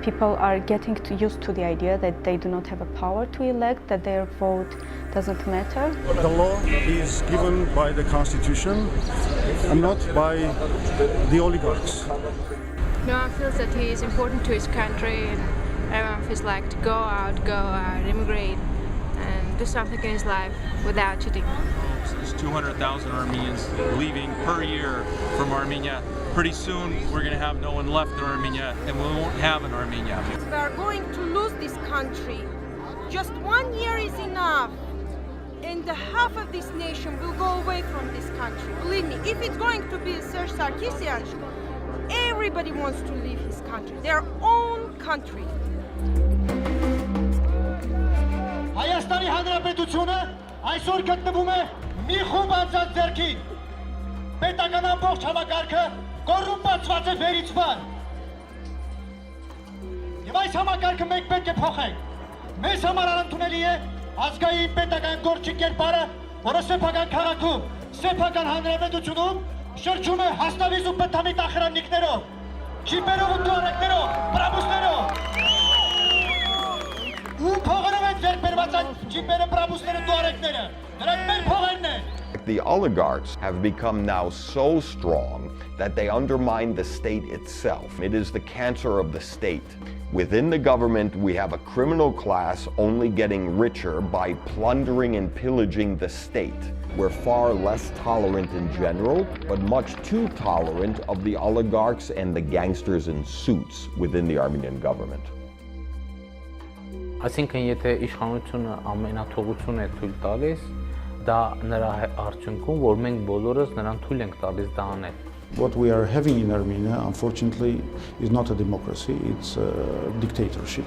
people are getting used to the idea that they do not have a power to elect, that their vote doesn't matter. The law is given by the Constitution and not by the oligarchs. No one feels that he is important to his country, and everyone feels like to go out, immigrate, and do something in his life without cheating. There's 200,000 Armenians leaving per year from Armenia. Pretty soon we're going to have no one left in Armenia, and we won't have an Armenia. We are going to lose this country. Just 1 year is enough. And half of this nation will go away from this country. Believe me, if it's going to be Serge Sarkisian, everybody wants to leave his country, their own country. Հայաստանի Հանրապետությունը այսօր գտնվում է մի խումբ անձանց ձեռքին։ Պետական ամբողջ համակարգը կոռումպացված է վերից վար։ Եվ այս համակարգը մենք պետք է փոխենք։ Մեզ համար անընդունելի է ազգային պետական գործի կերպարը, որը սեփական քաղաքում, սեփական հանրապետությունում շրջում է հաստավիզ ու պտամիտ ախրանիկներով, ջիպերով ու դուարակներով, բրաբուսներով։ Ու փողերով են ձեռք բերված այդ ջիպերը, բրաբուսները, դուարակները։ Դրանք մեր փողերն են։ The oligarchs have become now so strong that they undermine the state itself. It is the cancer of the state. Within the government, we have a criminal class only getting richer by plundering and pillaging the state. We're far less tolerant in general, but much too tolerant of the oligarchs and the gangsters in suits within the Armenian government. Այսինքն, եթե իշխանությունը ամենաթողություն է թույլ տալիս, դա նրա արդյունքում, որ մենք բոլորս նրան թույլ ենք տալիս դա անել։ What we are having in Armenia, unfortunately, is not a democracy, it's a dictatorship.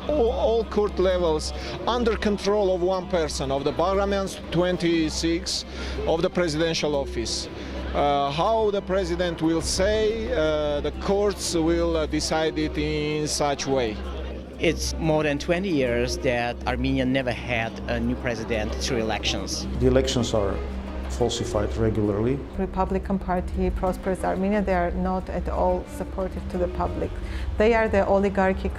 All court levels under control of one person, of the Parliament's 26, of the presidential office. How the president will say, the courts will decide it in such way. It's more than 20 years that Armenia never had a new president through elections. The elections are falsified regularly. Republican Party, Prosperous Armenia, they are not at all supportive to the public. They are the oligarchic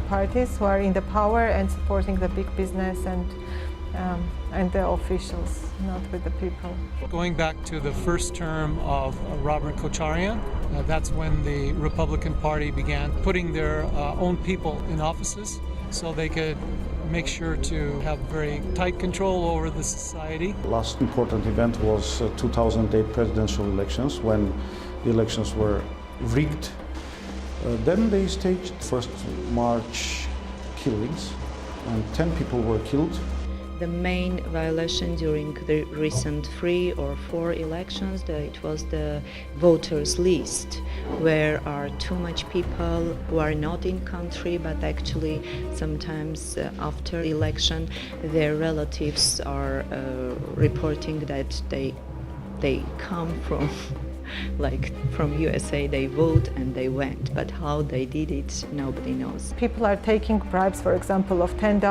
parties who are in the power and supporting the big business and the officials, not with the people. Going back to the first term of Robert Kocharyan, that's when the Republican Party began putting their own people in offices so they could make sure to have very tight control over the society. Last important event was 2008 presidential elections, when the elections were rigged. Then they staged first March killings, and 10 people were killed. The main violation during the recent 3 or 4 elections, it was the voters list, where are too much people who are not in country, but actually sometimes after election their relatives are reporting that they come from from USA, they vote and they went, but how they did it, nobody knows. People are taking bribes, for example, of $10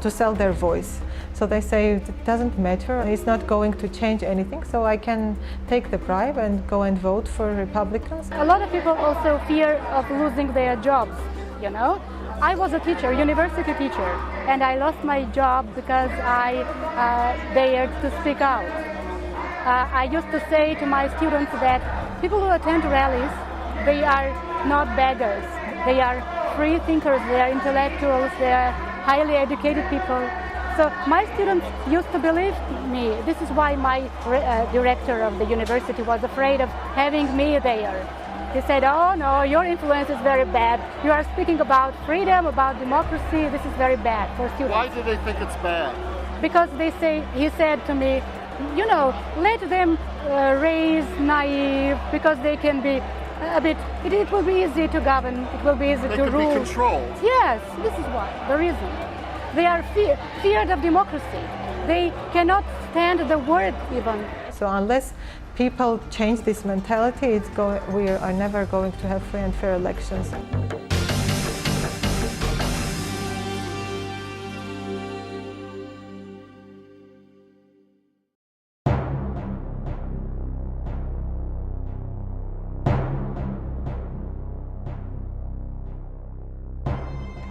to sell their voice. So they say it doesn't matter, it's not going to change anything, so I can take the bribe and go and vote for Republicans. A lot of people also fear of losing their jobs, you know. I was a teacher, university teacher, and I lost my job because I dared to speak out. I used to say to my students that people who attend rallies, they are not beggars. They are free thinkers, they are intellectuals, they are highly educated people. So my students used to believe me. This is why my director of the university was afraid of having me there. He said, oh no, your influence is very bad. You are speaking about freedom, about democracy. This is very bad for students. Why do they think it's bad? Because he said to me, you know, let them raise naive, because they can be a bit, it will be easy to govern, it will be easy to rule. They can be controlled. Yes, this is why, the reason. They are feared of democracy. They cannot stand the word even. So unless people change this mentality, we are never going to have free and fair elections.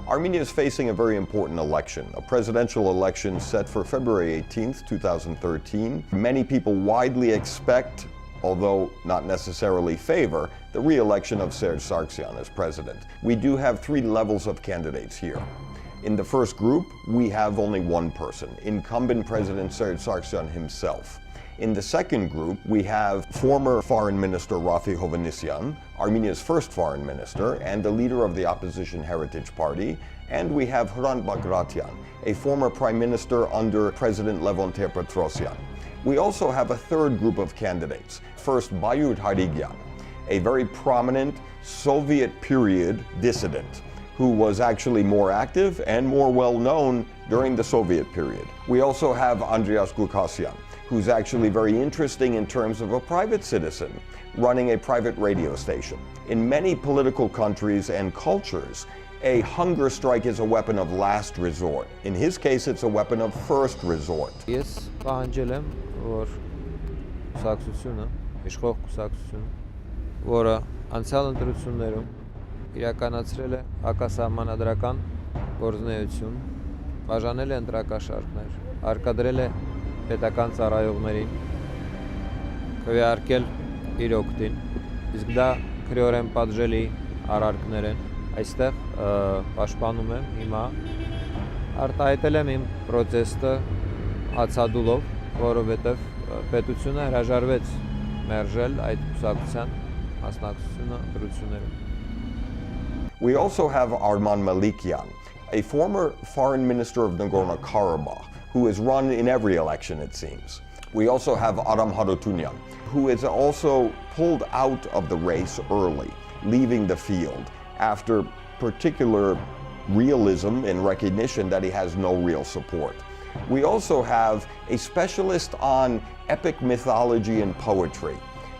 Armenia is facing a very important election, a presidential election set for February 18th, 2013. Many people widely expect, although not necessarily favor, the re-election of Serge Sargsyan as president. We do have three levels of candidates here. In the first group, we have only one person, incumbent President Serge Sargsyan himself. In the second group, we have former Foreign Minister Rafi Hovhannisyan, Armenia's first foreign minister and the leader of the opposition Heritage Party, and we have Hrant Bagratyan, a former prime minister under President Levon Tepet-Petrosyan. We also have a third group of candidates. First, Bayurt Harigyan, a very prominent Soviet period dissident who was actually more active and more well-known during the Soviet period. We also have Andreas Gukasyan, who's actually very interesting in terms of a private citizen running a private radio station. In many political countries and cultures, a hunger strike is a weapon of last resort. In his case, it's a weapon of first resort. Ես պահանջել եմ, որ կուսակցությունը, իշխող կուսակցությունը, որը անցյալ ընտրություններում իրականացրել է հակասահմանադրական գործունեություն, բաժանել է ընտրակաշառքներ, արկադրել է պետական ծառայողներին, քվեարկել իր օգտին, իսկ դա քրեորեն պատժելի արարքներ են։ Այստեղ պաշտպանում եմ հիմա, արտահայտել եմ իմ պրոցեսը հացադուլով, որովհետև պետությունը հրաժարվեց մերժել այդ կուսակցության մասնակցությունը ընտրություններում։ We also have Arman Malikian, a former foreign minister of Nagorno-Karabakh, who is run in every election, it seems. We also have Aram Harutyunyan, who is also pulled out of the race early, leaving the field after particular realism and recognition that he has no real support. We also have a specialist on epic mythology and poetry,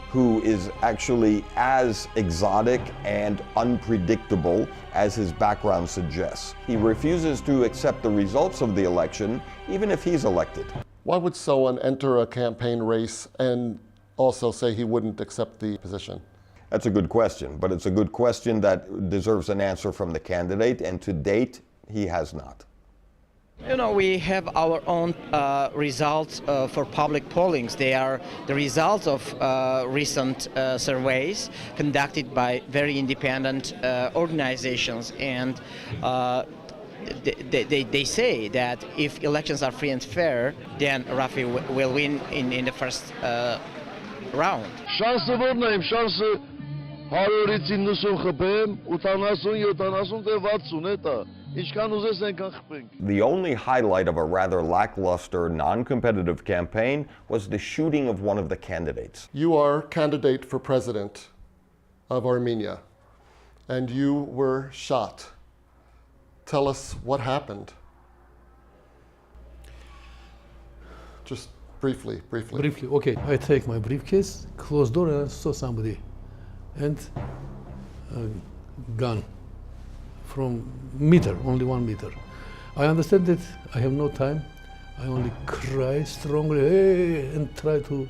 who is actually as exotic and unpredictable as his background suggests. He refuses to accept the results of the election, even if he's elected. Why would someone enter a campaign race and also say he wouldn't accept the position? That's a good question, but it's a good question that deserves an answer from the candidate, and to date, he has not. You know, we have our own results for public pollings. They are the results of recent surveys conducted by very independent organizations, and they say that if elections are free and fair, then Rafi will win in the first round. Շանսը որն է, իմ շանսը 100-ից 90 խփեմ, 80, 70, դե 60 է դա։ The only highlight of a rather lackluster, non-competitive campaign was the shooting of one of the candidates. You are candidate for president of Armenia, and you were shot. Tell us what happened. Just briefly. Briefly, okay. I take my briefcase, close door, and I saw somebody, and a gun. From meter, only 1 meter. I understand that I have no time. I only cry strongly, hey, and try to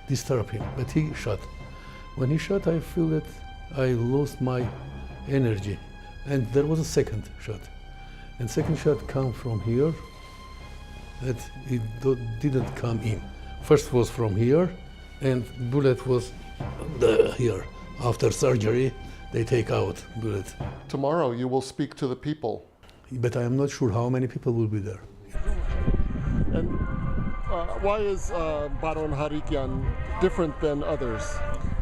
disturb him, but he shot. When he shot, I feel that I lost my energy. And there was a second shot. And second shot come from here, that it didn't come in. First was from here, and bullet was here. After surgery, they take out bullet. Tomorrow you will speak to the people. But I am not sure how many people will be there. And why is Baron Harigyan different than others?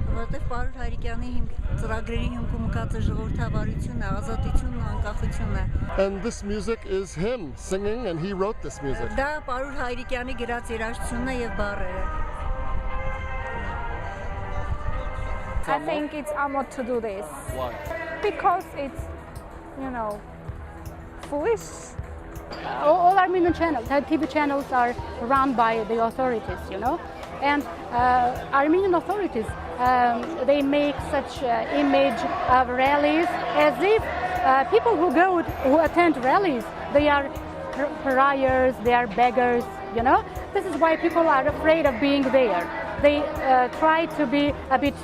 Որտեղ Պարուր Հարիկյանի ծրագրերի հիմքում կած է ժողովրդավարությունը, ազատությունն, անկախությունը։ And this music is him singing, and he wrote this music. Դա Պարուր Հարիկյանի գրած երաժշտությունն է եւ բառերը։ I think it's Amot to do this. Why? Because it's, you know, foolish. All Armenian channels, TV channels are run by the authorities, you know, and Armenian authorities, they make such image of rallies as if people who attend rallies, they are pariahs, they are beggars, you know. This is why people are afraid of being there. They try to be a bit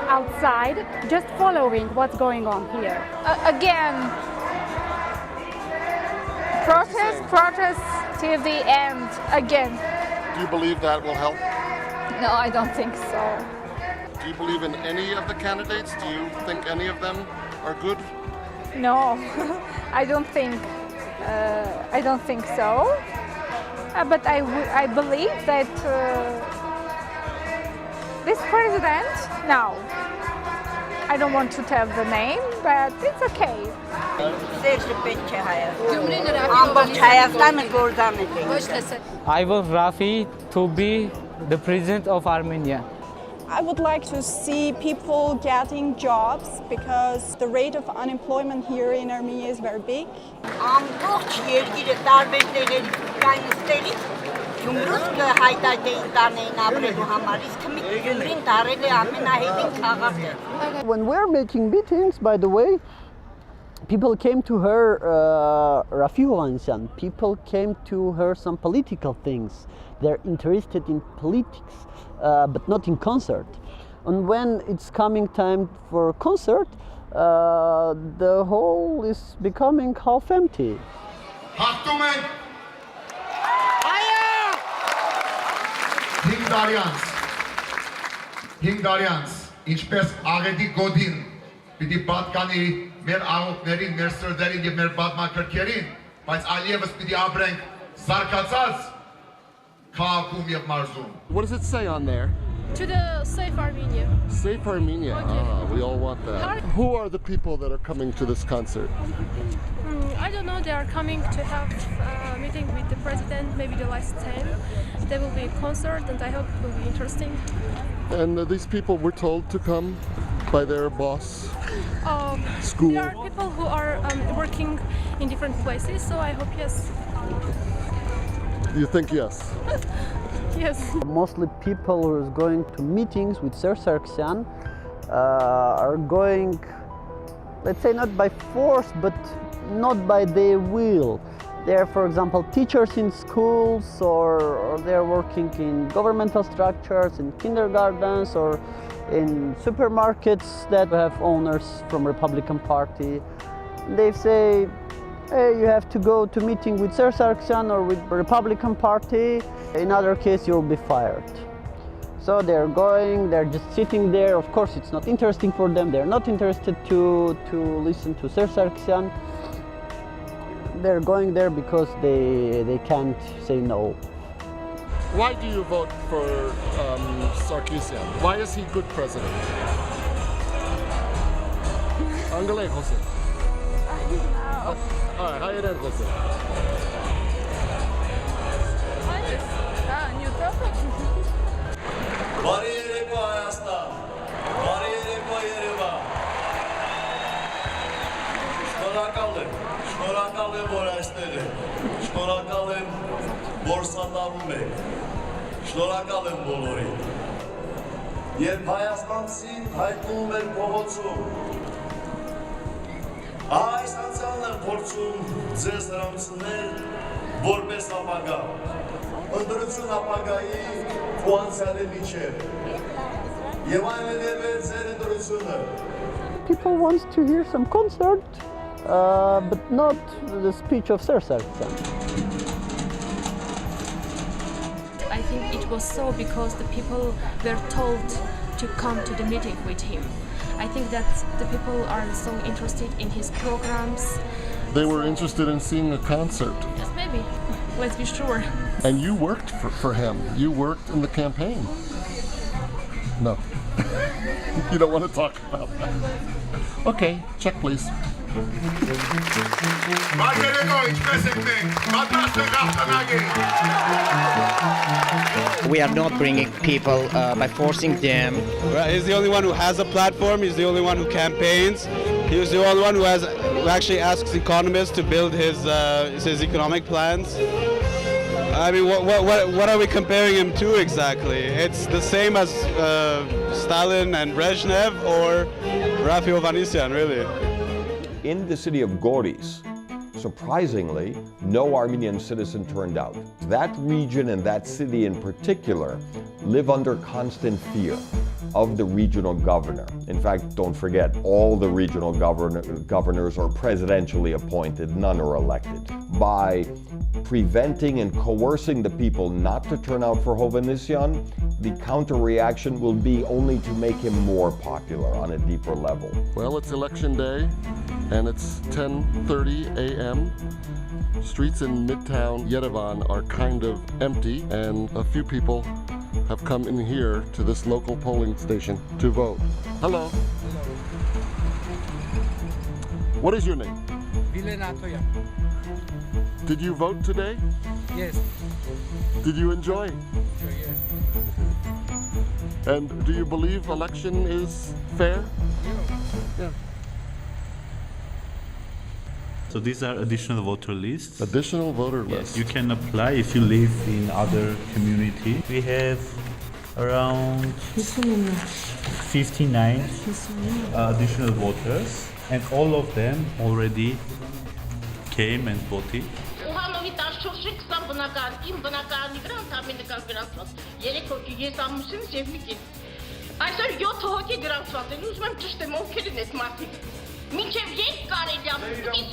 outside, just following what's going on here. Again, protest till the end again. Do you believe that will help? No, I don't think so. Do you believe in any of the candidates? Do you think any of them are good? No, I don't think so. But I believe that this president now, I don't want to tell the name, but it's okay. I want Rafi to be the president of Armenia. I would like to see people getting jobs because the rate of unemployment here in Armenia is very big. When we're making meetings, by the way, people came to her Rafi Hovhannisyan. People came to her some political things. They're interested in politics, but not in concert. And when it's coming time for a concert, the hall is becoming half empty. Հինգդարյանց, ինչպես աղետի գոդին, պիտի պատկանի մեր աղոթներին, մեր սրդերին և մեր պատմակրքերին, բայց այլևս պիտի ապրենք զարգացած քաղաքում և մարզում։ What does it say on there? To the safe Armenia. Safe Armenia. Okay. Ah, we all want that. Who are the people that are coming to this concert? I don't know, they are coming to have a meeting with the president, maybe the last time. There will be a concert and I hope it will be interesting. And these people were told to come by their boss? School? There are people who are working in different places, so I hope yes. You think yes? Yes. Mostly people who are going to meetings with Sir Sargsyan are going, let's say, not by force, but not by their will. They're, for example, teachers in schools, or they're working in governmental structures, in kindergartens, or in supermarkets that have owners from Republican Party. They say, hey, you have to go to meeting with Sir Sargsyan or with the Republican Party. In other case, you'll be fired. So they're going, they're just sitting there. Of course, it's not interesting for them. They're not interested to listen to Sir Sargsyan. They're going there because they can't say no. Why do you vote for Sargsyan? Why is he good president? Angale Jose. All right, how you doing, Jose? Բարի երեկո Հայաստան, բարի երեկո Երևան։ Շնորհակալ եմ, որ այստեղ եք, շնորհակալ եմ, որ սանրում եք, շնորհակալ եմ բոլորին։ Երբ հայաստանցին հայտնվում էր փողոցում, այս անցյալն եմ փորձում ձեզ հրամցնել որպես ապագա, ընդրություն ապագայի ու անցյալի միջև։ Եվ այն է ձեր ընդրությունը։ People want to hear some concert, but not the speech of Sir Sargsyan. I think it was so because the people were told to come to the meeting with him. I think that the people are so interested in his programs. They were interested in seeing a concert. Yes, maybe. Let's be sure. And you worked for him. You worked in the campaign. No. You don't want to talk about that. Okay, check please. We are not bringing people by forcing them. Right, he's the only one who has a platform. He's the only one who campaigns. He was the only one who actually asks economists to build his economic plans. I mean, what are we comparing him to exactly? It's the same as Stalin and Brezhnev or Rafi Hovhannisyan, really. In the city of Goris, Surprisingly, no Armenian citizen turned out. That region and that city in particular live under constant fear of the regional governor. In fact, don't forget, all the regional governors are presidentially appointed, none are elected. By preventing and coercing the people not to turn out for Hovhannisyan, the counter-reaction will be only to make him more popular on a deeper level. Well, it's election day, and it's 10:30 a.m. Streets in Midtown Yerevan are kind of empty, and a few people have come in here to this local polling station to vote. Hello. What is your name? Did you vote today? Yes. Did you enjoy? Yeah. And do you believe election is fair? Yeah. So these are additional voter lists. Additional voter lists. Yes, you can apply if you live in other community. We have around 59 additional voters, and all of them already came and voted. Այսօր 7 հոգի գրանցված են, ուզում եմ ճշտեմ ովքեր են այդ մարդիկ։ Մինչև երբ կարելի է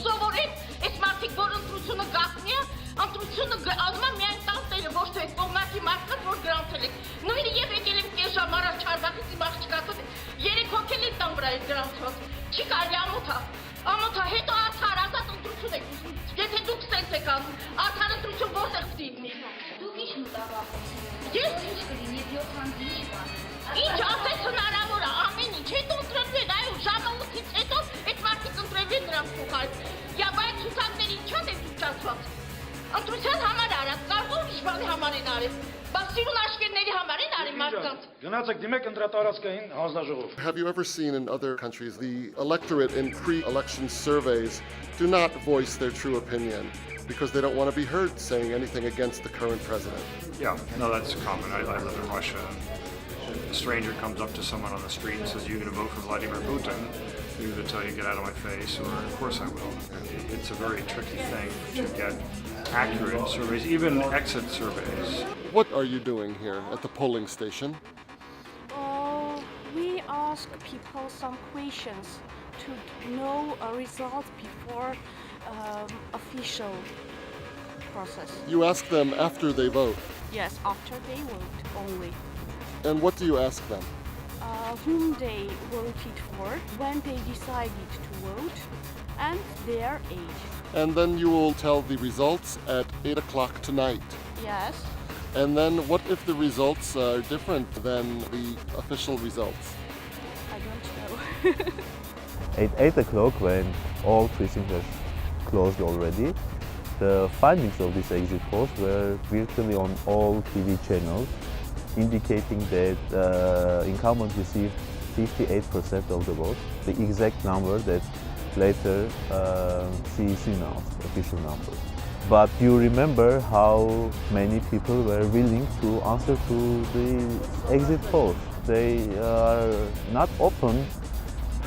սովորել այս մարդիկ, որ ընտրությունը գաղտնի է, ընտրությունը անում է միայն տանտերը, ոչ թե այդ կողմնակի մարդկանց, որ գրանցել եք։ Նույնը եւ եկել եմ կես ժամ առաջ Չարբախից իմ աղջկացած 3 հոգի են տան վրա գրանցված։ Չի կարելի ամոթա, հետո արդար ազատ ընտրություն եք ուզում։ Եթե դուք սենց եք անում, արդար ընտրություն որտեղ պիտի լինի։ Դուք ինչ մտավախություն։ Ես ինչ կլինի 70 բան։ Ինչ ասես հնարավոր է, ամեն ինչ, հետո ընտրելու են, այո, ժամը 8-ից հետո այդ մարդիկ ընտրելու են նրանց փոխարեն։ Եվ այդ ցուցակների ինչա դե դուճացված։ Ընտրության համար արած, կարող ուրիշ բանի համար են արել։ Բացիրուն աշկերների համար են արել մարդկանց։ Գնացեք դիմեք ընտրատարածքային հանձնաժողով։ Have you ever seen in other countries the electorate in pre-election surveys do not voice their true opinion because they don't want to be heard saying anything against the current president? Yeah, no, that's common. I live in Russia. A stranger comes up to someone on the street and says, "You're going to vote for Vladimir Putin," you either tell you, "Get out of my face," or "Of course I will." It's a very tricky thing to get accurate surveys, even exit surveys. What are you doing here at the polling station? We ask people some questions to know a result before official process. You ask them after they vote. Yes, after they vote only. And what do you ask them? Whom they voted for, when they decided to vote, and their age. And then you will tell the results at 8 o'clock tonight. Yes. And then what if the results are different than the official results? I don't know. At 8 o'clock, when all precincts were closed already, the findings of this exit polls were virtually on all TV channels, indicating that incumbent received 58% of the vote, the exact number that later CEC announced, official number. But you remember how many people were willing to answer to the exit polls. They are not open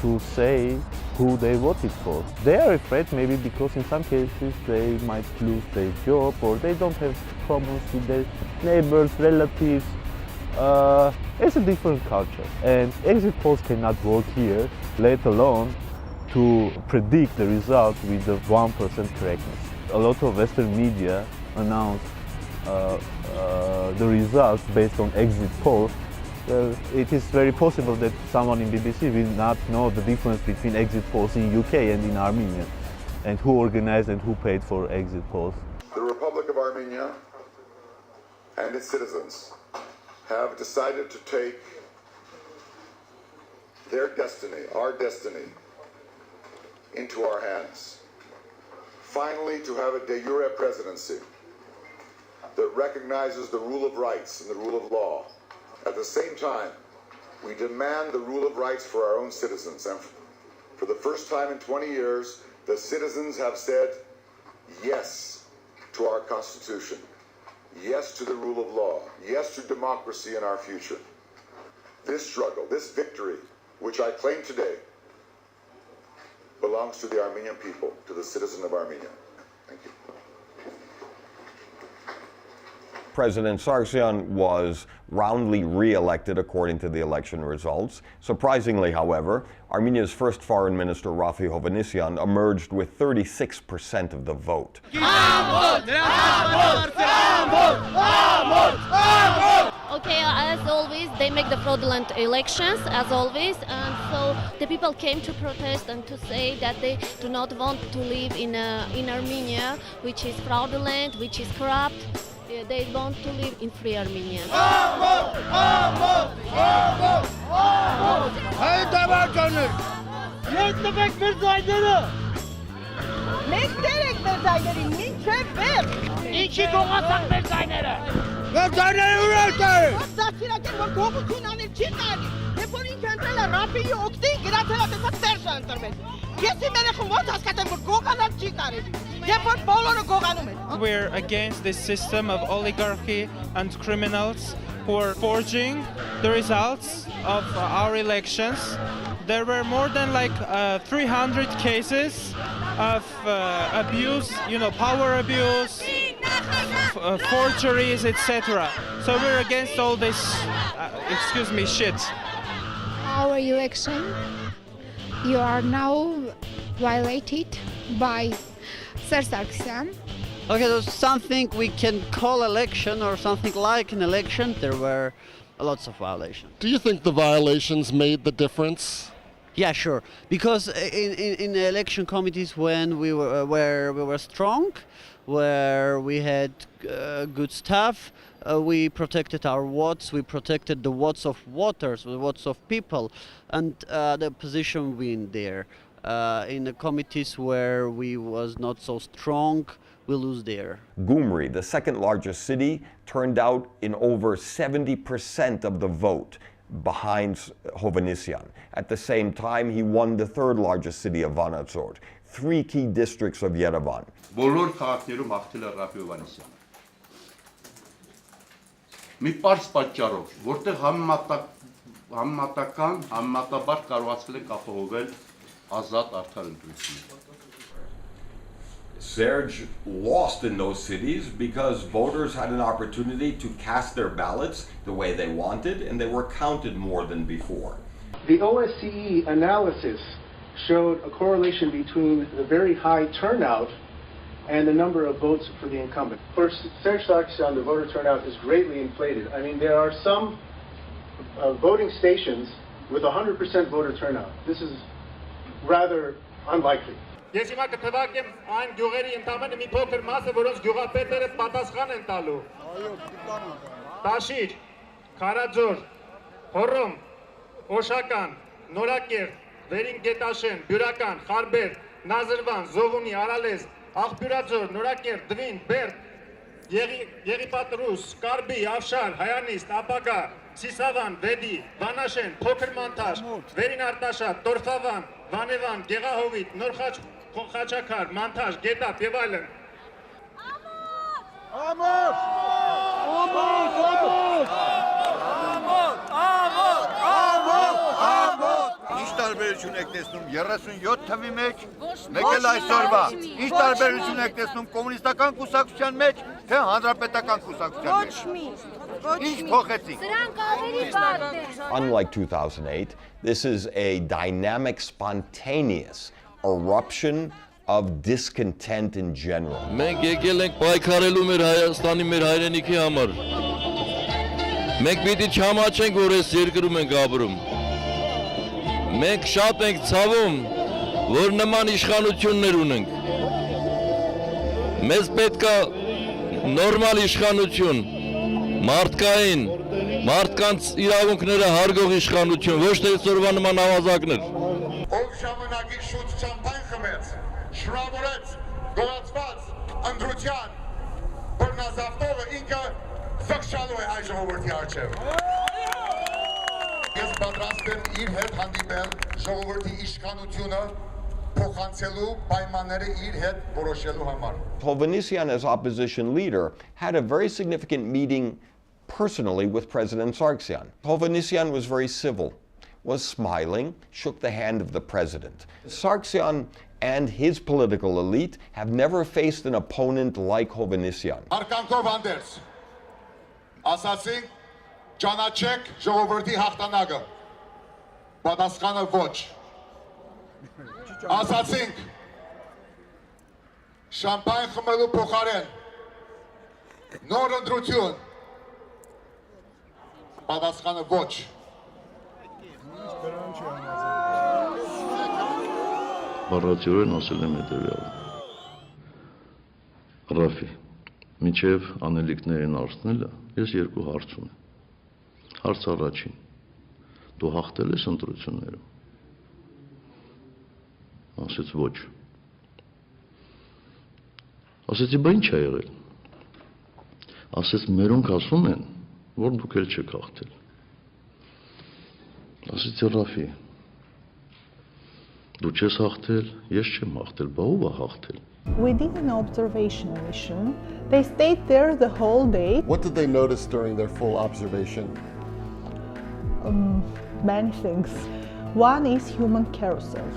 to say who they voted for. They are afraid maybe because in some cases they might lose their job or they don't have problems with their neighbors, relatives. It's a different culture, and exit polls cannot work here, let alone to predict the result with the 1% correctness. A lot of Western media announce the results based on exit polls. It is very possible that someone in BBC will not know the difference between exit polls in UK and in Armenia, and who organized and who paid for exit polls. The Republic of Armenia and its citizens have decided to take their destiny, our destiny, into our hands. Finally, to have a de jure presidency that recognizes the rule of rights and the rule of law. At the same time, we demand the rule of rights for our own citizens. And for the first time in 20 years, the citizens have said yes to our Constitution, yes to the rule of law, yes to democracy in our future. This struggle, this victory, which I claim today, belongs to the Armenian people, to the citizen of Armenia. President Sargsyan was roundly re-elected according to the election results. Surprisingly, however, Armenia's first foreign minister, Rafi Hovhannisyan, emerged with 36% of the vote. Okay, as always, they make the fraudulent elections, as always, and so the people came to protest and to say that they do not want to live in Armenia, which is fraudulent, which is corrupt. They want to live in free Armenia. We're against this system of oligarchy and criminals who are forging the results of our elections. There were more than 300 cases of abuse, power abuse, forgeries, etc. So we're against all this, shit. Our election, you are now violated by Sir Sargsyan. Okay, so something we can call election or something like an election, there were lots of violations. Do you think the violations made the difference? Yeah, sure. Because in the election committees, when we were strong, where we had good staff, we protected our votes, we protected the votes of voters, the votes of people, and the opposition win there. In the committees where we was not so strong, we lose there. Gyumri, the second largest city, turned out in over 70% of the vote behind Hovhannisyan. At the same time, he won the third largest city of Vanadzor, 3 key districts of Yerevan. Բոլոր քաղաքներում հաղթել է Ռաֆի Հովհաննիսյանը։ Մի պարզ պատճառով, որտեղ համեմատաբար կարողացել են ապահովել ազատ արդար ընտրություններ։ Serge lost in those cities because voters had an opportunity to cast their ballots the way they wanted, and they were counted more than before. The OSCE analysis showed a correlation between the very high turnout and the number of votes for the incumbent. For Serge Sargsyan, the voter turnout is greatly inflated. I mean, there are some voting stations with 100% voter turnout. This is rather unlikely. Ես հիմա կթվարկեմ այն գյուղերի ընդամենը մի փոքր մասը, որոնց գյուղապետերը պատասխան են տալու։ Տաշիր, Քարաձոր, Հոռոմ, Օշական, Նորակերտ, Վերին Գետաշեն, Բյուրական, Խարբեր, Նազրվան, Զովունի, Արալեզ, Աղբյուրաձոր, Նորակերտ, Դվին, Բերդ, Եղիպատրուս, Կարբի, Ավշար, Հայանիստ, Ապագա, Սիսավան, Վեդի, Վանաշեն, Փոքր Մանթաշ, Վերին Արտաշատ, Տորֆավան, Վանևան, Գեղահովիտ, Նորխաչ, Խաչակար, Մանթաշ, Գետապ եւ այլն։ Ամոթ! Ամոթ! Ամոթ! Ամոթ! Ինչ տարբերություն եք տեսնում 37 թվի մեջ, մեկ էլ այսօրվա։ Ինչ տարբերություն եք տեսնում կոմունիստական կուսակցության մեջ, թե հանրապետական կուսակցության մեջ։ Ինչ փոխեցիք։ Unlike 2008, this is a dynamic, spontaneous eruption of discontent in general. Մենք եկել ենք պայքարելու մեր Հայաստանի, մեր հայրենիքի համար։ Մենք պիտի չհամաչենք, որ այս երկրում ենք ապրում։ Մենք շատ ենք ցավում, որ նման իշխանություններ ունենք։ Մեզ պետք է նորմալ իշխանություն, մարդկային, մարդկանց իրավունքները հարգող իշխանություն, ոչ թե այսօրվա նման ավազակներ։ Ով ժամանակի շուտ շամպայն խմեց, շնորհավորեց գոհացված ընտրության բռնազավթողը ինքը զղջալու է հայ ժողովրդի առջև։ Ես պատրաստ եմ իր հետ հանդիպել ժողովրդի իշխանությունը փոխանցելու պայմանները իր հետ որոշելու համար։ Hovhannisyan, as opposition leader, had a very significant meeting personally with President Sargsyan. Hovhannisyan was very civil, was smiling, shook the hand of the president. Sargsyan and his political elite have never faced an opponent like Hovhannisyan. Արկանքով հանդերձ, ասացինք, ճանաչեք ժողովրդի հաղթանակը, պատասխանը ոչ։ Ասացինք, շամպայն խմելու փոխարեն, նոր ընտրություն, պատասխանը ոչ։ Բառացիորեն ասել եմ հետևյալը. Ռաֆի, մինչև անելիքներին արցնելը, ես երկու հարց ունեմ։ Հարց առաջին, դու հաղթել ես ընտրություններում։ Ասեց ոչ։ Ասեցի, բա ինչ է եղել։ Ասեց, մերոնք ասում են, որ դուք էլ չեք հաղթել։ Ասեցի, Ռաֆի, դու չես հաղթել, ես չեմ հաղթել, բա ով է հաղթել։ We did an observation mission. They stayed there the whole day. What did they notice during their full observation? Many things. One is human carousel.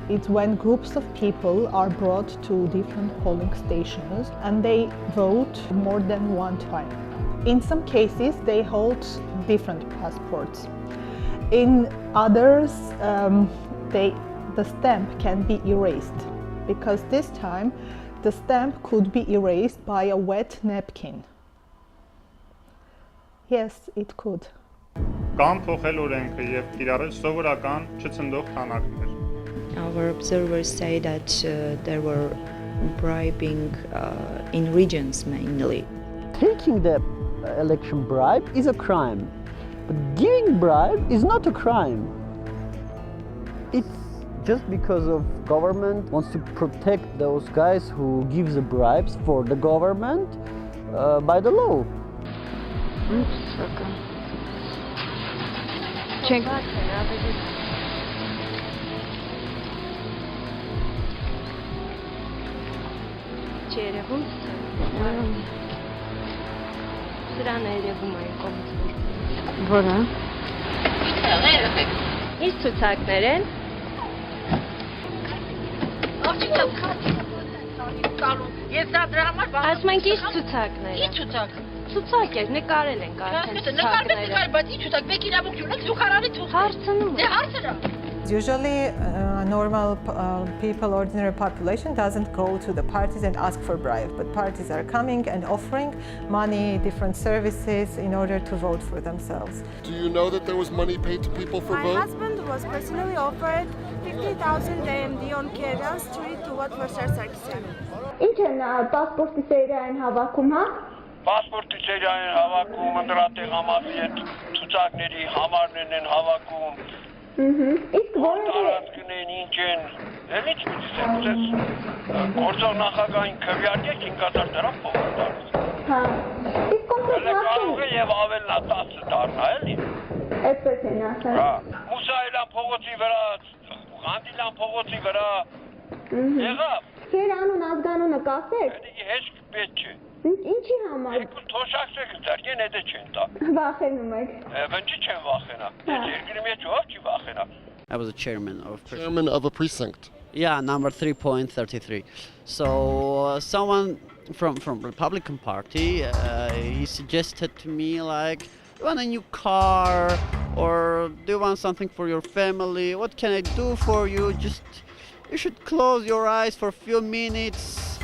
It's when groups of people are brought to different polling stations and they vote more than one time. In some cases, they hold different passports. In others, the stamp can be erased, because this time the stamp could be erased by a wet napkin. Yes, it could. Կամ փոխել օրենքը եւ կիրառել սովորական չցնդող քանակներ։ Our observers say that there were bribing in regions mainly. Taking the election bribe is a crime, but giving bribe is not a crime. It's just because of government wants to protect those guys who give the bribes for the government by the law. Check. Չերևում սրան երևում է կոմից որը ինչ ցուցակներ են Ես դա դրա համար ասում ենք ինչ ցուցակներ Ինչ ցուցակ ցուցակ է նկարել են արդեն ցուցակները բայց ինչ ցուցակ մեկ իրավունք ունեք զուգարանի ցուցակ հարցնում Դե հարցը Usually, normal people, ordinary population doesn't go to the parties and ask for bribe, but parties are coming and offering money, different services in order to vote for themselves. Do you know that there was money paid to people for vote? My husband was personally offered 50,000 AMD on Kievan Street to vote for Sir Sarkisyan. Ինչ են պասպորտի սերիային հավաքում, հա? Պասպորտի սերիային հավաքում, ընդրատեղամասի հետ ցուցակների համարներն են հավաքում։ Իսկ տարածքն են ինչ են, էլ ինչ պիտի սենց գործող նախագահին քվյարկեք 5000 դրամ փոխ տալիս։ Հա, իսկ կոնկրետ կարող է եւ ավելնա 10 դառնա, էլի։ Այդպես են ասել։ Հա, Մուսայելյան փողոցի վրա, Ղանդիլյան փողոցի վրա։ Եղավ։ Քեր անուն ազգանունը կասեք։ Էդի հեչ պետք չէ։ Ինչի համար։ Երկու թոշակցեք դարձին էդը չեն տա։ Վախենում եք։ Ոնց չեն վախենա։ Երկրի մեջ ով չի վախենա։ I was a chairman of a precinct. Yeah, number 3.33. So someone from Republican Party, he suggested to me like, you want a new car or do you want something for your family? What can I do for you? You should close your eyes for a few minutes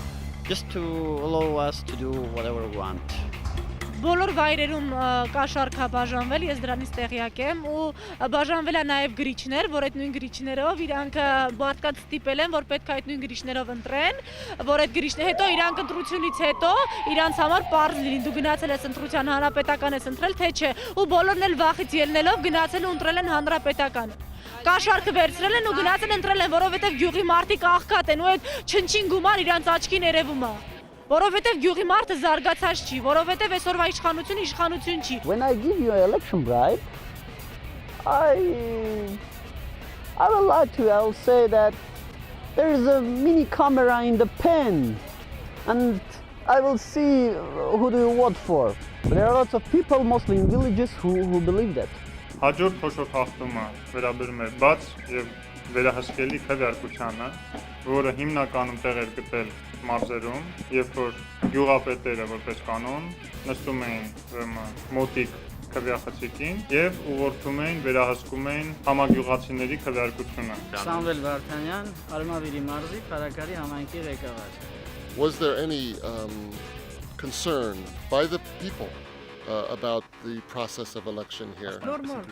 just to allow us to do whatever we want. Բոլոր վայրերում կա շարքա բաժանվել, ես դրանից տեղյակ եմ ու բաժանվել է նաև գրիչներ, որ այդ նույն գրիչներով իրանք մարդկանց ստիպել են, որ պետք է այդ նույն գրիչներով ընտրեն, որ այդ գրիչները հետո իրանք ընտրությունից հետո իրանց համար պարզ լինի, դու գնացել ես ընտրության հանրապետական ես ընտրել, թե չէ, ու բոլորն էլ վախից ելնելով գնացել ու ընտրել են հանրապետական։ Կաշառքը վերցրել են ու գնացել ընտրել են, որովհետև գյուղի մարդիկ աղքատ են ու այդ չնչին գումար իրանց աչքին երևում է։ Որովհետև գյուղի մարդը զարգացած չի, որովհետև այսօրվա իշխանությունը իշխանություն չի։ When I give you an election bribe, I will lie to you. I will say that there is a mini camera in the pen, and I will see who do you vote for. But there are lots of people, mostly in villages, who believe that. Հաջորդ փոշոտ հաղթումը վերաբերում է բաց եւ վերահսկելի քվեարկությանը, որը հիմնականում տեղ էր գտել մարզերում, երբ որ գյուղապետերը որպես կանոն նստում էին մոտիկ քվեախցիկին եւ ուղղորդում էին, վերահսկում էին համագյուղացիների քվեարկությունը։ Սամվել Վարդանյան, Արմավիրի մարզի Փարակարի համայնքի ղեկավար։ Was there any concern by the people about the process of election here? Նորմալ։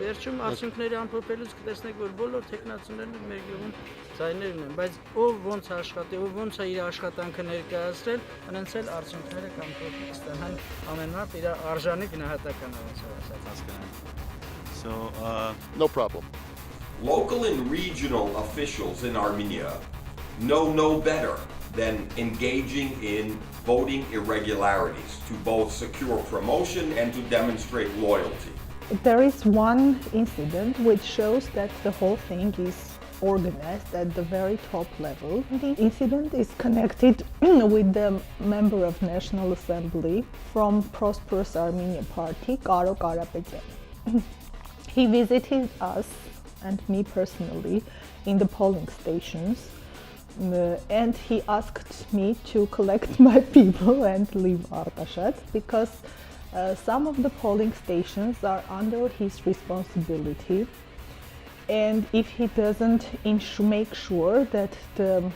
Վերջում արդյունքների ամփոփելուց կտեսնեք, որ բոլոր տեխնացիներն մեր գյուղում ձայներն են, բայց ով ոնց աշխատի, ով ոնց է իր աշխատանքը ներկայացրել, այնց էլ արդյունքները կամ փոխի կստանան ամեն մարդ իր արժանի գնահատականը ոնց ասած։ So, no problem. Local and regional officials in Armenia know no better than engaging in voting irregularities to both secure promotion and to demonstrate loyalty. There is one incident which shows that the whole thing is organized at the very top level. The incident is connected with the member of National Assembly from Prosperous Armenia Party, Karo Karapetyan. He visited us and me personally in the polling stations. And he asked me to collect my people and leave Artashat because some of the polling stations are under his responsibility, and if he doesn't make sure that the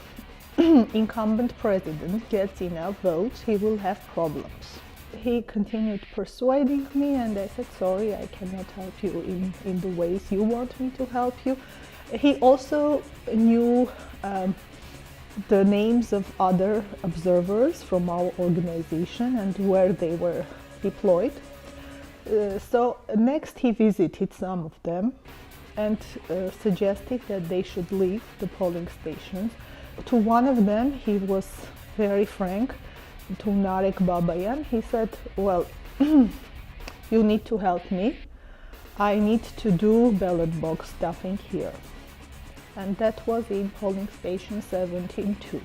incumbent president gets enough votes, he will have problems. He continued persuading me, and I said, sorry, I cannot help you in the ways you want me to help you. He also knew the names of other observers from our organization and where they were deployed. So next he visited some of them and suggested that they should leave the polling stations. To one of them he was very frank, to Narek Babayan. He said, well, you need to help me. I need to do ballot box stuffing here. And that was in polling station 17-2.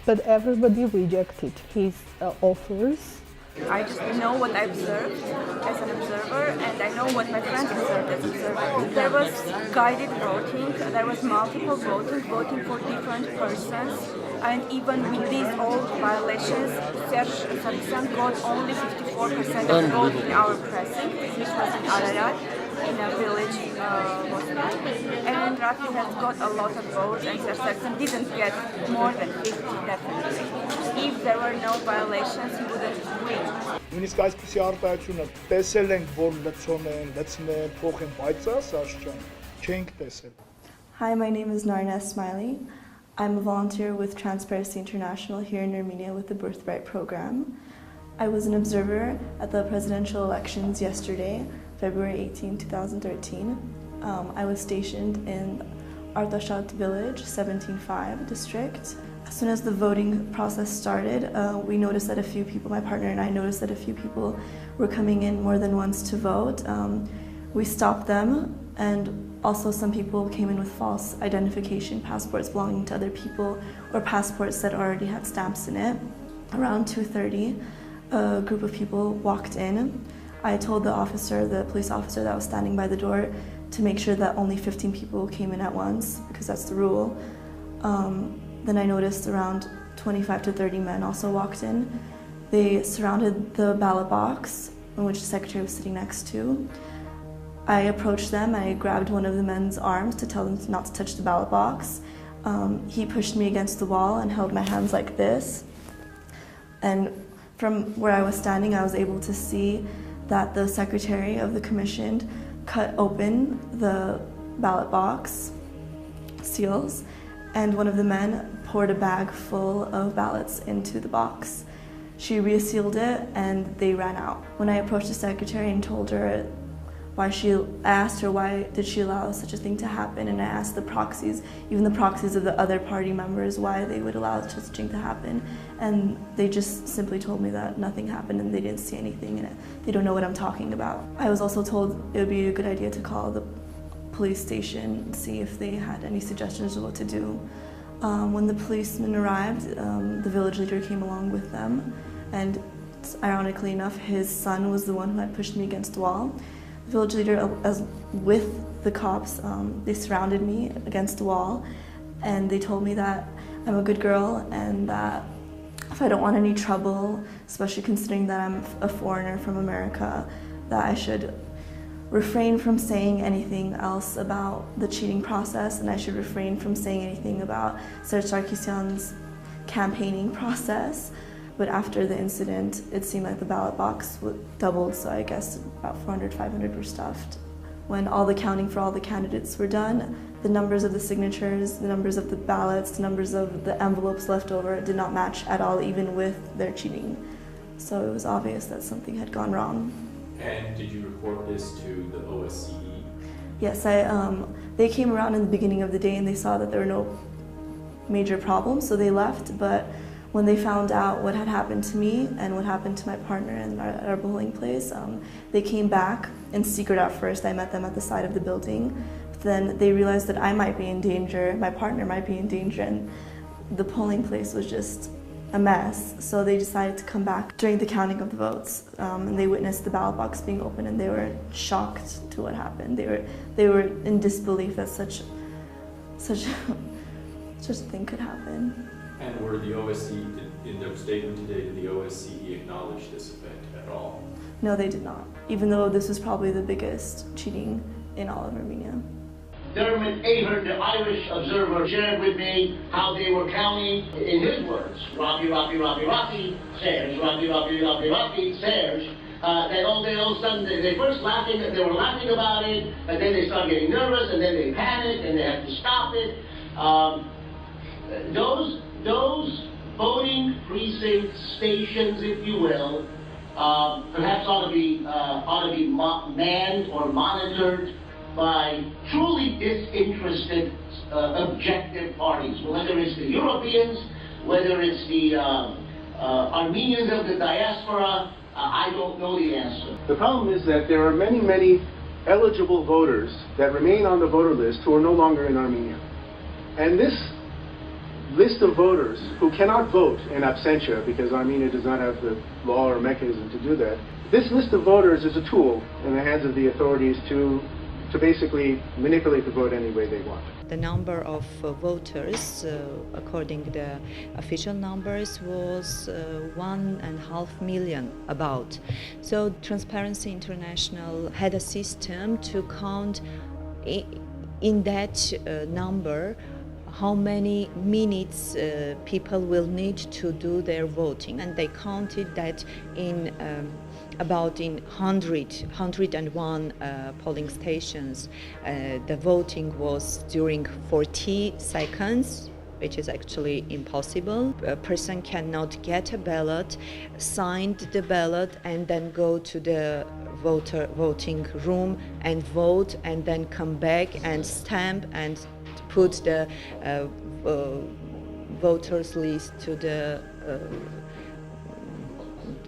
But everybody rejected his offers. I just know what I observed as an observer, and I know what my friends observed as observers. There was guided voting, there was multiple voting for different persons, and even with these old violations, Serge Sargsyan got only 54% of votes in our precinct, which was in Ararat, in a village in Bosnia. And Rafi has got a lot of votes, and Serge Sargsyan didn't get more than 50, definitely. If there were no violations, he wouldn't win. Նույնիսկ այսպիսի արտահայտությունը տեսել ենք, որ լցոնեն, լցնեն, փոխեն, բայց Սաշջան չենք տեսել. Hi, my name is Narna Smiley. I'm a volunteer with Transparency International here in Armenia with the Birthright program. I was an observer at the presidential elections yesterday, February 18, 2013. I was stationed in Artashat village, 17-5 district. As soon as the voting process started, we noticed that a few people, my partner and I noticed that a few people were coming in more than once to vote. We stopped them, and also some people came in with false identification passports belonging to other people or passports that already had stamps in it. Around 2:30, a group of people walked in. I told the police officer that was standing by the door to make sure that only 15 people came in at once, because that's the rule. Then I noticed around 25 to 30 men also walked in. They surrounded the ballot box, in which the secretary was sitting next to. I approached them, I grabbed one of the men's arms to tell them not to touch the ballot box. He pushed me against the wall and held my hands like this. And from where I was standing, I was able to see that the secretary of the commission cut open the ballot box seals, and one of the men poured a bag full of ballots into the box. She resealed it and they ran out. When I approached the secretary and told her I asked her why did she allow such a thing to happen, and I asked the proxies, even the proxies of the other party members, why they would allow such a thing to happen, and they just simply told me that nothing happened and they didn't see anything and they don't know what I'm talking about. I was also told it would be a good idea to call the police station and see if they had any suggestions of what to do. When the policemen arrived, the village leader came along with them, and ironically enough, his son was the one who had pushed me against the wall. village leader, as with the cops, they surrounded me against the wall, and they told me that I'm a good girl and that if I don't want any trouble, especially considering that I'm a foreigner from America, that I should refrain from saying anything else about the cheating process, and I should refrain from saying anything about Serge Sarkisyan's campaigning process. But after the incident, it seemed like the ballot box doubled, so I guess about 400, 500 were stuffed. When all the counting for all the candidates were done, the numbers of the signatures, the numbers of the ballots, the numbers of the envelopes left over did not match at all, even with their cheating. So it was obvious that something had gone wrong. And did you report this to the OSCE? Yes, they came around in the beginning of the day and they saw that there were no major problems, so they left. But when they found out what had happened to me and what happened to my partner in our bowling place, they came back in secret at first. I met them at the side of the building. But then they realized that I might be in danger, my partner might be in danger, and the polling place was just a mess. So they decided to come back during the counting of the votes, and they witnessed the ballot box being opened, and they were shocked to what happened. They were in disbelief that such a thing could happen. And were the OSCE, in their statement today, did the OSCE acknowledge this event at all? No, they did not, even though this was probably the biggest cheating in all of Armenia. Dermot Aher, the Irish observer, shared with me how they were counting, in his words, Robbie, Serge, Robbie, Serge. Then all of a sudden, they first laughing, they were laughing about it, and then they started getting nervous, and then they panicked, and they had to stop it. Those voting precinct stations, if you will, perhaps ought to be manned or monitored by truly disinterested, objective parties, whether it's the Europeans, whether it's the Armenians of the diaspora. I don't know the answer. The problem is that there are many, many eligible voters that remain on the voter list who are no longer in Armenia. And this list of voters who cannot vote in absentia, because Armenia does not have the law or mechanism to do that, this list of voters is a tool in the hands of the authorities to basically manipulate the vote any way they want. The number of voters, according to the official numbers, was 1.5 million about. So Transparency International had a system to count in that number how many minutes people will need to do their voting, and they counted that in about in 101 polling stations. The voting was during 40 seconds, which is actually impossible. A person cannot get a ballot, sign the ballot, and then go to the voting room and vote, and then come back and stamp and put the voters list to the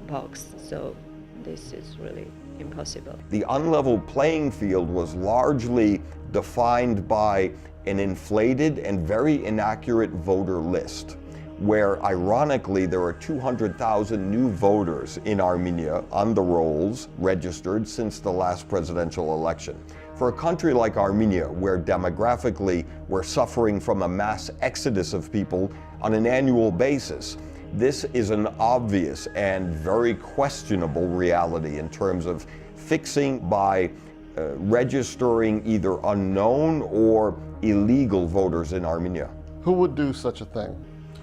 box. So this is really impossible. The unlevel playing field was largely defined by an inflated and very inaccurate voter list, where ironically there are 200,000 new voters in Armenia on the rolls registered since the last presidential election. For a country like Armenia, where demographically we're suffering from a mass exodus of people on an annual basis, this is an obvious and very questionable reality in terms of fixing by registering either unknown or illegal voters in Armenia. Who would do such a thing?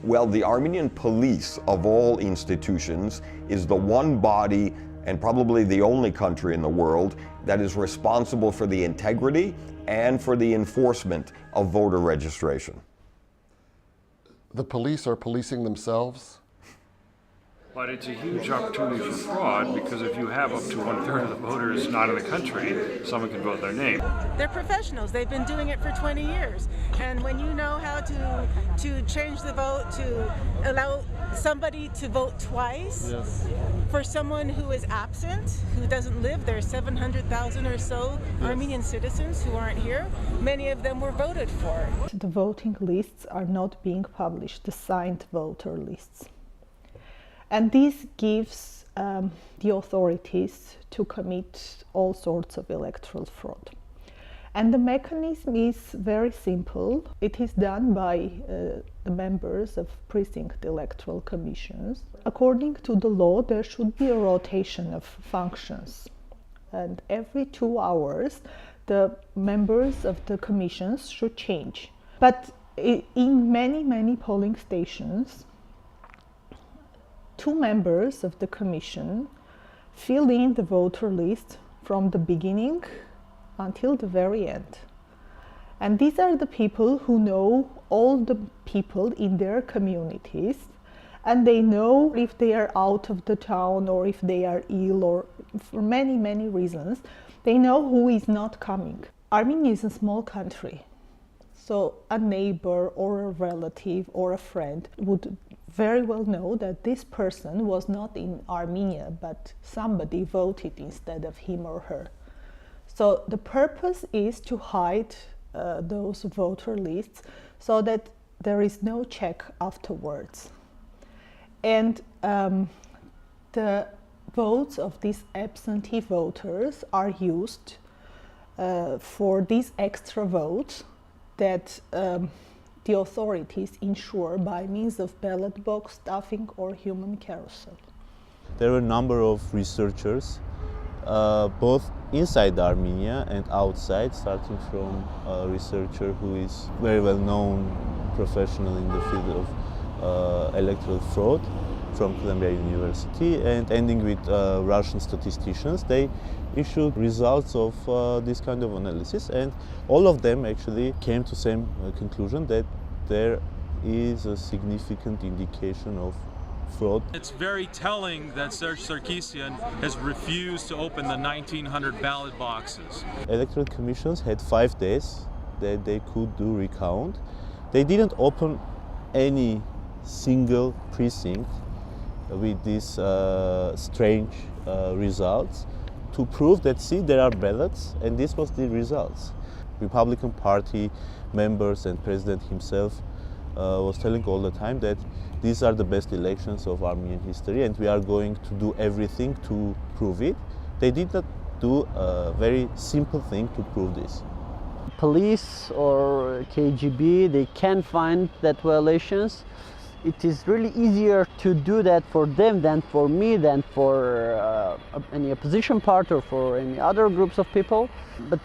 Well, the Armenian police of all institutions is the one body and probably the only country in the world that is responsible for the integrity and for the enforcement of voter registration. The police are policing themselves? But it's a huge opportunity for fraud, because if you have up to 1/3 of the voters not in the country, someone can vote their name. They're professionals. They've been doing it for 20 years. And when you know how to change the vote, to allow somebody to vote twice, yes, for someone who is absent, who doesn't live, there's 700,000 or so Armenian citizens who aren't here. Many of them were voted for. The voting lists are not being published, the signed voter lists. And this gives the authorities to commit all sorts of electoral fraud. And the mechanism is very simple. It is done by the members of precinct electoral commissions. According to the law, there should be a rotation of functions. And every 2 hours, the members of the commissions should change. But in many polling stations, 2 members of the commission fill in the voter list from the beginning until the very end. And these are the people who know all the people in their communities, and they know if they are out of the town or if they are ill, or for many reasons, they know who is not coming. Armenia is a small country, so a neighbor or a relative or a friend would very well know that this person was not in Armenia, but somebody voted instead of him or her. So the purpose is to hide those voter lists so that there is no check afterwards. And the votes of these absentee voters are used for these extra votes that the authorities ensure by means of ballot box stuffing or human carousel. There were a number of researchers, both inside Armenia and outside, starting from a researcher who is very well known professional in the field of electoral fraud from Columbia University, and ending with Russian statisticians. They issued results of this kind of analysis, and all of them actually came to the same conclusion that there is a significant indication of fraud. It's very telling that Serge Sarkisian has refused to open the 1,900 ballot boxes. Electoral commissions had 5 days that they could do recount. They didn't open any single precinct with these strange results to prove that, see, there are ballots, and this was the results. Republican Party members and President himself was telling all the time that these are the best elections of Armenian history, and we are going to do everything to prove it. They did not do a very simple thing to prove this. Police or KGB, they can find that violations. It is really easier to do that for them than for me, than for any opposition party or for any other groups of people, but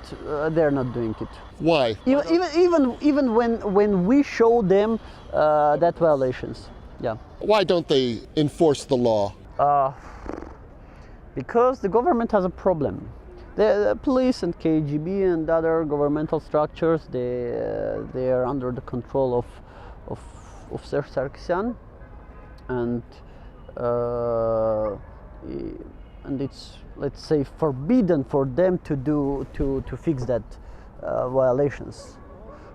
they're not doing it. Why? Even when we show them that violations, yeah. Why don't they enforce the law? Because the government has a problem. The police and KGB and other governmental structures, they are under the control of Serge Sarkisian, and it's, let's say, forbidden for them to fix that violations.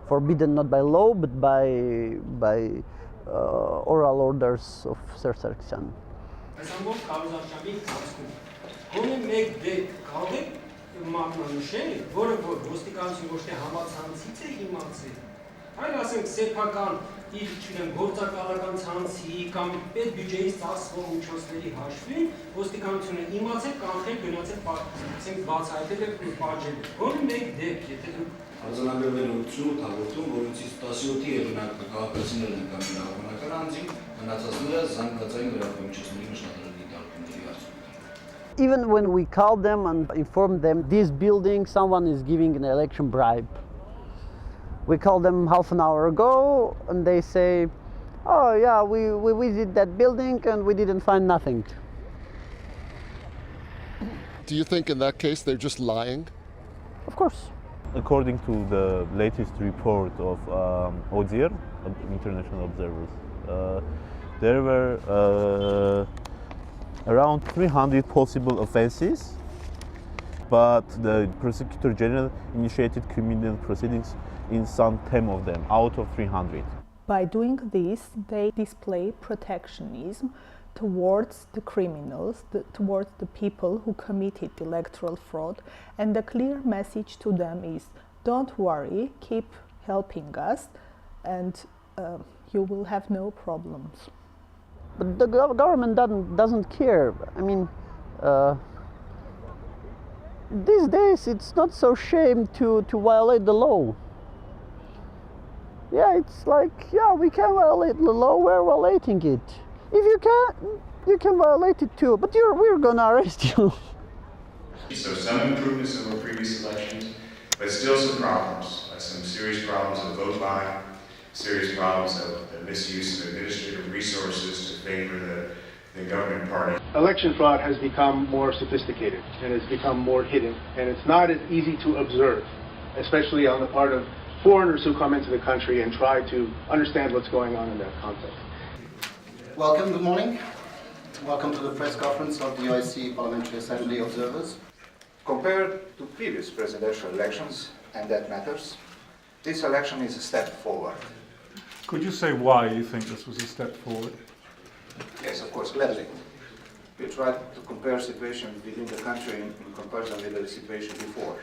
Forbidden not by law but by oral orders of Serge Sarkisian. Այլ ասենք սեփական իր չունեմ գործակալական ցանցի կամ պետ բյուջեից ծախսվող միջոցների հաշվին ոստիկանությունը իմացել կանխել գնացել ասենք բացահայտել եւ պատժել։ Որը մեկ դեպք, եթե դու արձանագրվել 88 հաղորդում, որոնցից 17-ի եղնակ քաղաքացիներն են կամ իրավաբանական անձին, մնացածները զանգվածային լրատվամիջոցների մշտարարի դարբինների արդյունքում։ Even when we call them and inform them, this building, someone is giving an election bribe. We call them half an hour ago and they say, oh yeah, we visited that building and we didn't find nothing. Do you think in that case they're just lying? Of course. According to the latest report of ODIHR, International Observers, there were around 300 possible offenses, but the Prosecutor General initiated criminal proceedings in some 10 of them out of 300. By doing this, they display protectionism towards the criminals, towards the people who committed electoral fraud, and the clear message to them is, don't worry, keep helping us, and you will have no problems. but the government doesn't care. I mean, these days it's not so shame to violate the law. Yeah, it's like, yeah, we can violate the law, we're violating it. If you can, you can violate it too, but we're gonna arrest you. So some improvements over previous elections, but still some problems. Some serious problems of vote buying, serious problems of the misuse of administrative resources to favor the governing party. Election fraud has become more sophisticated and has become more hidden, and it's not as easy to observe, especially on the part of foreigners who come into the country and try to understand what's going on in that context. Welcome, good morning. Welcome to the press conference of the OSCE Parliamentary Assembly Observers. Compared to previous presidential elections, and that matters, this election is a step forward. Could you say why you think this was a step forward? Yes, of course, gladly. We tried to compare situation within the country in comparison with the situation before.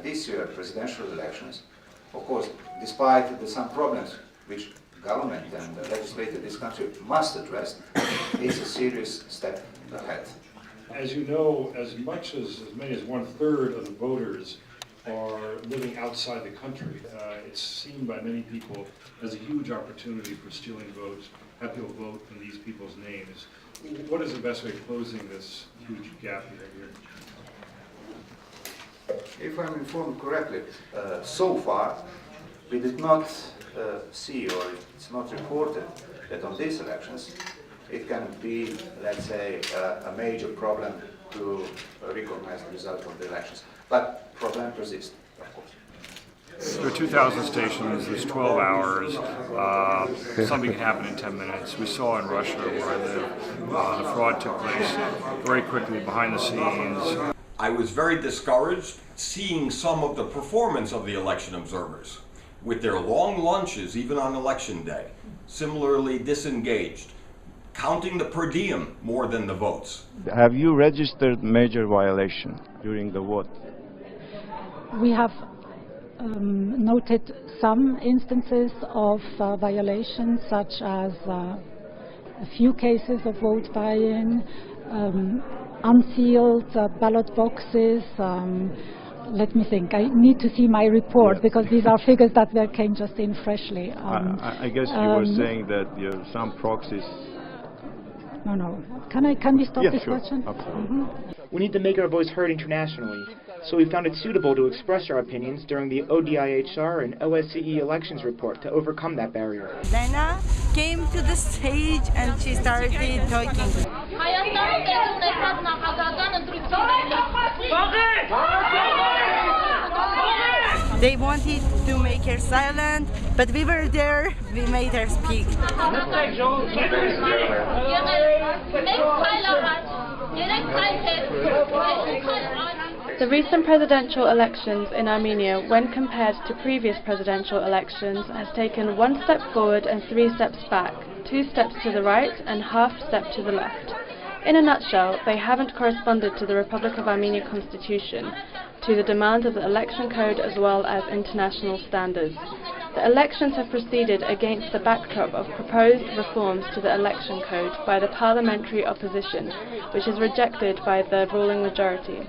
This year, presidential elections, of course, despite some problems which government and the legislature of this country must address, is a serious step ahead. As you know, as many as 1/3 of the voters are living outside the country. It's seen by many people as a huge opportunity for stealing votes, have people vote in these people's names. What is the best way of closing this huge gap we have here? If I'm informed correctly, so far we did not see, or it's not reported, that on these elections it can be, let's say, a major problem to recognize the result of the elections. But problem persists, of course. There are 2,000 stations, there's 12 hours, something can happen in 10 minutes. We saw in Russia where I live, the fraud took place very quickly behind the scenes. I was very discouraged seeing some of the performance of the election observers with their long lunches, even on election day, similarly disengaged, counting the per diem more than the votes. Have you registered major violation during the vote? We have noted some instances of violations, such as a few cases of vote buying, unsealed ballot boxes. Let me think. I need to see my report because these are figures that came just in freshly. I guess you were saying that some proxies. No. Can we stop this sure. question? Absolutely. We need to make our voice heard internationally, so we found it suitable to express our opinions during the ODIHR and OSCE elections report to overcome that barrier. Lena came to the stage and she started talking. They wanted to make her silent, but we were there, we made her speak. The recent presidential elections in Armenia, when compared to previous presidential elections, has taken 1 step forward and 3 steps back, 2 steps to the right and half step to the left. In a nutshell, they haven't corresponded to the Republic of Armenia Constitution, to the demands of the election code as well as international standards. The elections have proceeded against the backdrop of proposed reforms to the election code by the parliamentary opposition, which is rejected by the ruling majority.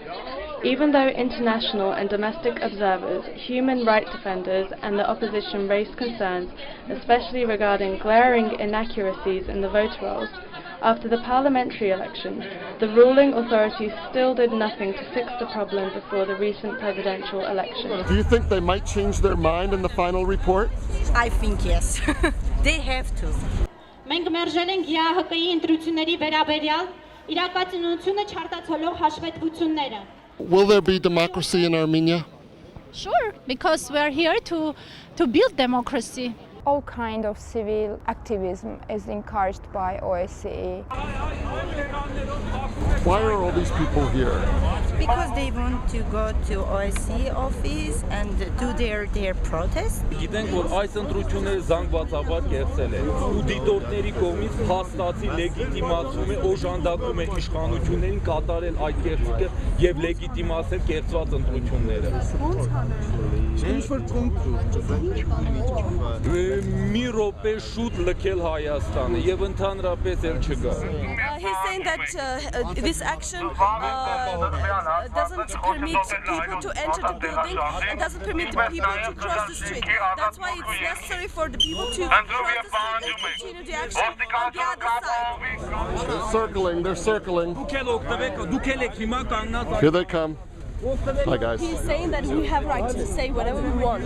Even though international and domestic observers, human rights defenders and the opposition raised concerns, especially regarding glaring inaccuracies in the vote rolls, after the parliamentary elections, the ruling authorities still did nothing to fix the problem before the recent presidential election. Do you think they might change their mind in the final report? I think yes. They have to. Մենք մերժել ենք ԵԱՀԿ-ի ընտրությունների վերաբերյալ իրակացությունությունը չարտացոլող հաշվետվությունները. Will there be democracy in Armenia? Sure, because we are here to build democracy. All kind of civil activism is encouraged by OSCE. Why are all these people here? Because they want to go to OSCE office and do their protest. Գիտենք, որ այս ընտրությունները զանգվածաբար կեղծել են ու դիտորդների կողմից փաստացի լեգիտիմացում է, օժանդակում է իշխանություններին կատարել այդ կեղծիքը եւ լեգիտիմացնել կեղծված ընտրությունները։ Մի րոպե շուտ լքել Հայաստանը եւ ընդհանրապես էլ չգա։ He's saying that this action doesn't permit people to enter the building and doesn't permit the people to cross the street. That's why it's necessary for the people to cross the street and continue the action on the other side. They're circling. Here they come. Hi guys. He's saying that we have right to say whatever we want.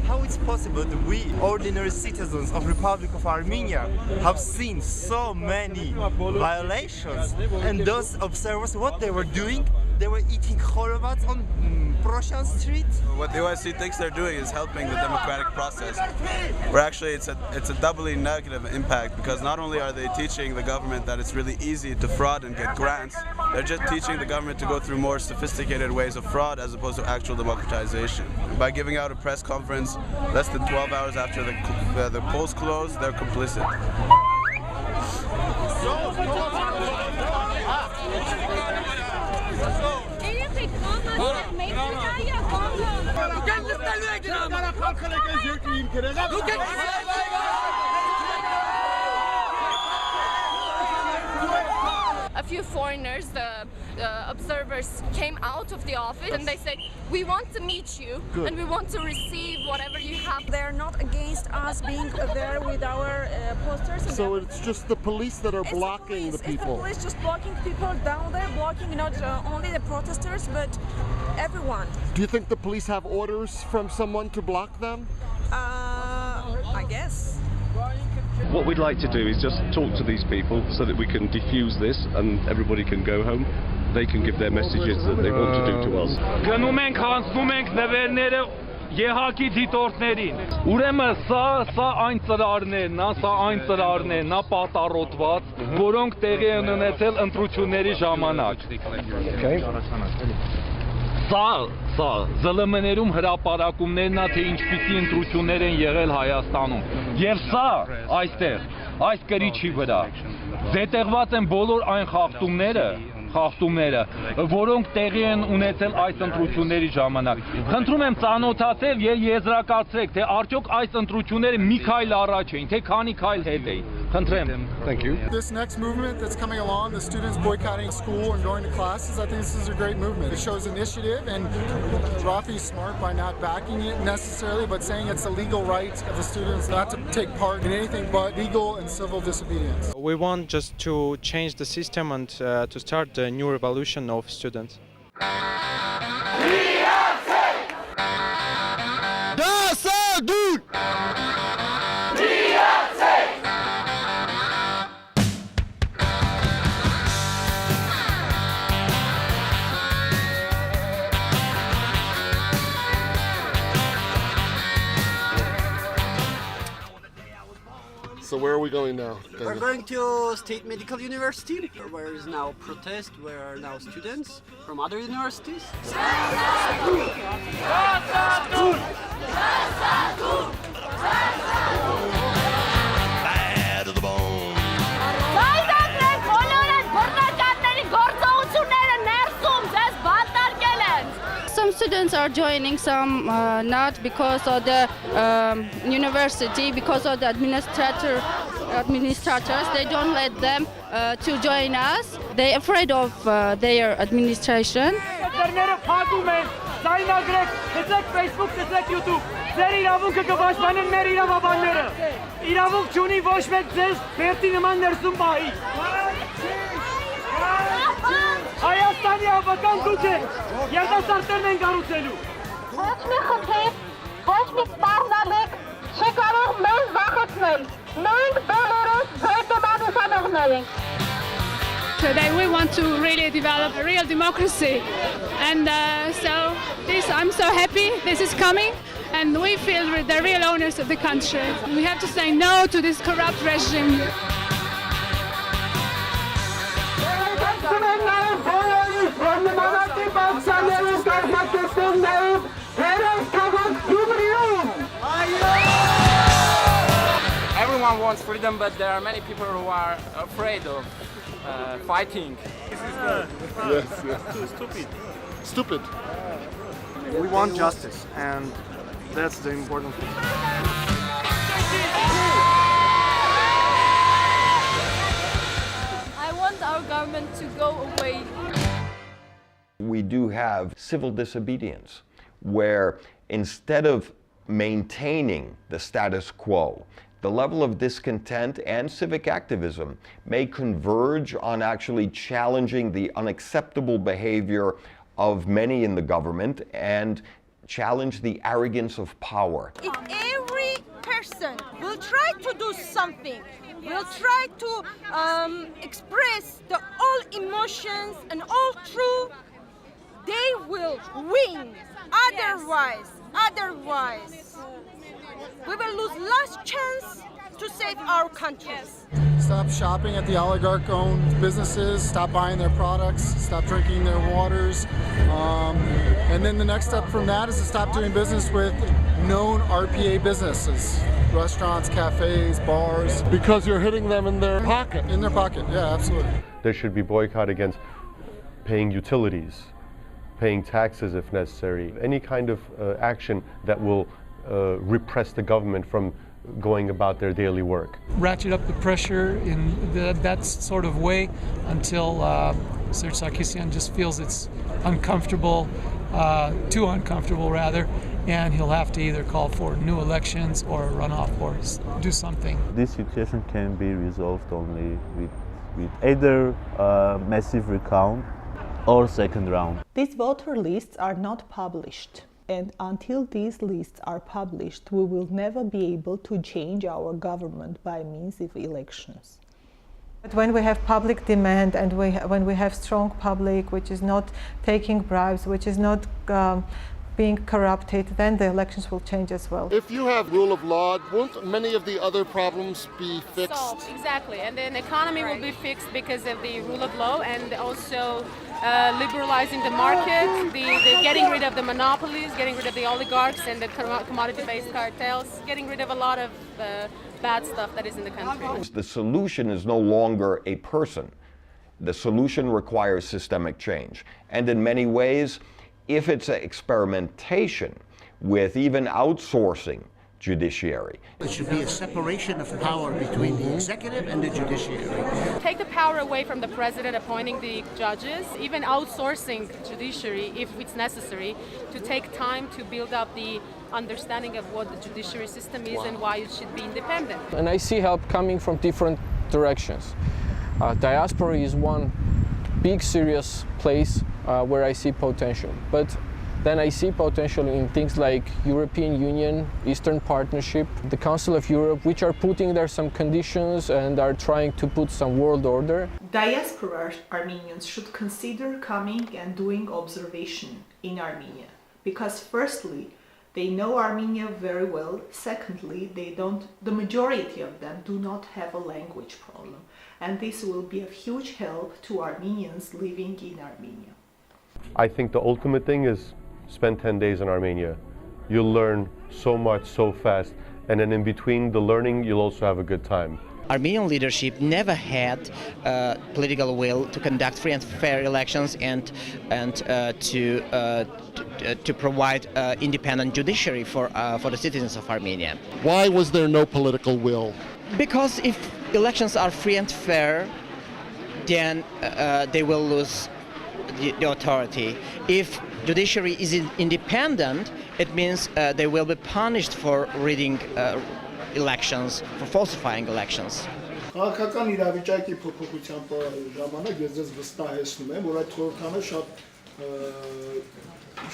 How it's possible that we, ordinary citizens of Republic of Armenia, have seen so many violations, and those observers, what they were doing, they were eating horvats on Proshan Street. What the OSCE thinks they're doing is helping the democratic process. Where actually it's a doubly negative impact, because not only are they teaching the government that it's really easy to fraud and get grants, they're just teaching the government to go through more sophisticated ways of fraud as opposed to actual democratization. By giving out a press conference less than 12 hours after the polls close, they're complicit. A few foreigners, the observers, came out of the office and they said, we want to meet you and we want to receive whatever you have. They're not against us being there with our posters. So it's just the police that are blocking the people. It's the police just blocking people down there, blocking not only the protesters but everyone. Do you think the police have orders from someone to block them? I guess. What we'd like to do is just talk to these people so that we can diffuse this and everybody can go home. They can give their messages that they want to do to us. Գնում ենք, հանձնում ենք նվերները ԵՀԿ-ի դիտորդներին։ Ուրեմն սա այն ծրարներն է, սա այն ծրարներն է պատառոտված, որոնք տեղի են ունեցել ընտրությունների ժամանակ։ Սա ԶԼՄ-ներում հրապարակումներն է, թե ինչպիսի ընտրություններ են եղել Հայաստանում։ Եվ սա այստեղ, այս կրիչի վրա, զետեղված են բոլոր այն խախտումները, որոնք տեղի են ունեցել այս ընտրությունների ժամանակ։ Խնդրում եմ ծանոթացել եւ եզրակացրեք, թե արդյոք այս ընտրությունները մի քայլ առաջ էին, թե քանի քայլ հետ էին։ Խնդրեմ։ Thank you. This next movement that's coming along, the students boycotting school and going to classes, I think this is a great movement. It shows initiative, and Rafi's smart by not backing it necessarily, but saying it's a legal right of the students not to take part in anything but legal and civil disobedience. We want just to change the system and to start the new revolution of students. So where are we going now? We're going to State Medical University, where is now protest, where are now students from other universities. Bad to the bone. Some students are joining, some not, because of the university, because of the administrators. They don't let them to join us. They're afraid of their administration. Հայաստանի ավական դուք եք, երիտասարդներն են կառուցելու։ Ոչ մի խնդիր, ոչ մի սպառնալիք չի կարող մեզ վախեցնել։ Մենք բոլորս հայտարարություններ ենք։ that we want to really develop a real democracy. And I'm so happy this is coming, and we feel the real owners of the country. We have to say no to this corrupt regime. Everyone wants freedom, but there are many people who are afraid of fighting. Yes. Stupid. We want justice, and that's the important thing. I want our government to go away. We do have civil disobedience, where instead of maintaining the status quo, the level of discontent and civic activism may converge on actually challenging the unacceptable behavior of many in the government and challenge the arrogance of power. If every person will try to do something, will try to express all emotions and all truth, they will win. Otherwise, we will lose last chance to save our country. Stop shopping at the oligarch-owned businesses, stop buying their products, stop drinking their waters. And then the next step from that is to stop doing business with known RPA businesses. Restaurants, cafes, bars. Because you're hitting them in their pocket. In their pocket, yeah, absolutely. There should be boycott against paying utilities, paying taxes if necessary, any kind of action that will repress the government from going about their daily work. Ratchet up the pressure in that sort of way until Sir Sarkisian just feels it's uncomfortable, too uncomfortable rather, and he'll have to either call for new elections or a runoff or do something. This situation can be resolved only with either massive recount or second round. These voter lists are not published. And until these lists are published, we will never be able to change our government by means of elections. But when we have public demand and when we have strong public which is not taking bribes, which is not being corrupted, then the elections will change as well. If you have rule of law, won't many of the other problems be fixed? Solved, exactly. And then the economy will be fixed because of the rule of law, and also liberalizing the market, the getting rid of the monopolies, getting rid of the oligarchs and the commodity-based cartels, getting rid of a lot of bad stuff that is in the country. The solution is no longer a person. The solution requires systemic change. And in many ways, if it's an experimentation with even outsourcing judiciary. There should be a separation of power between the executive and the judiciary. Take the power away from the president appointing the judges, even outsourcing judiciary if it's necessary, to take time to build up the understanding of what the judiciary system is and why it should be independent. And I see help coming from different directions. Diaspora is one big serious place where I see potential, but then I see potential in things like European Union, Eastern Partnership, the Council of Europe, which are putting there some conditions and are trying to put some world order. Diaspora Armenians should consider coming and doing observation in Armenia, because firstly, they know Armenia very well. Secondly, the majority of them do not have a language problem. And this will be of huge help to Armenians living in Armenia. I think the ultimate thing is spend 10 days in Armenia. You'll learn so much so fast, and then in between the learning, you'll also have a good time. Armenian leadership never had political will to conduct free and fair elections and to provide independent judiciary for the citizens of Armenia. Why was there no political will? Because if elections are free and fair, then they will lose the authority. If judiciary is independent, it means they will be punished for rigging elections, for falsifying elections. Քաղաքական իրավիճակի փոփոխության ժամանակ ես ձեզ վստահեցնում եմ, որ այդ խորհրդանը շատ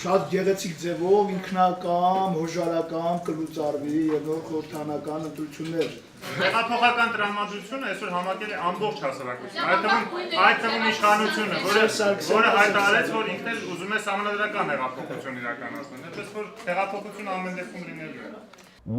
շատ գեղեցիկ ձևով ինքնակամ, հոժարական կլուծարվի եւ նոր խորհրդանական ընտրություններ։ Հեղափոխական տրամադրությունը այսօր համակել է ամբողջ հասարակությունը, այդ թվում իշխանությունը, որը հայտարարեց, որ ինքն էլ ուզում է սահմանադրական հեղափոխություն իրականացնել, այդպես որ հեղափոխությունը ամեն դեպքում լինելու է։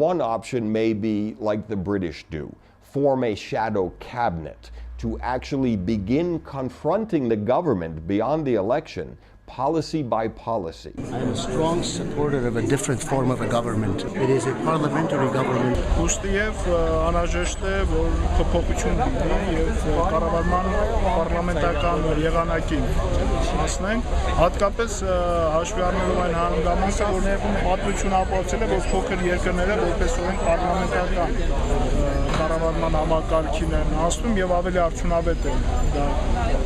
One option may be like the British do, form a shadow cabinet to actually begin confronting the government beyond the election, policy by policy. I am a strong supporter of a different form of a government. It is a parliamentary government. Ուստիև անհրաժեշտ է, որ փոփոխություն լինի եւ կառավարման պարլամենտական եղանակին հասնենք, հատկապես հաշվի առնելով այն հանգամանքը, որ պատմություն ապացուցել է, որ փոքր երկրները որպես օրենք պարլամենտական կառավարման համակարգին են հասնում եւ ավելի արդյունավետ են դա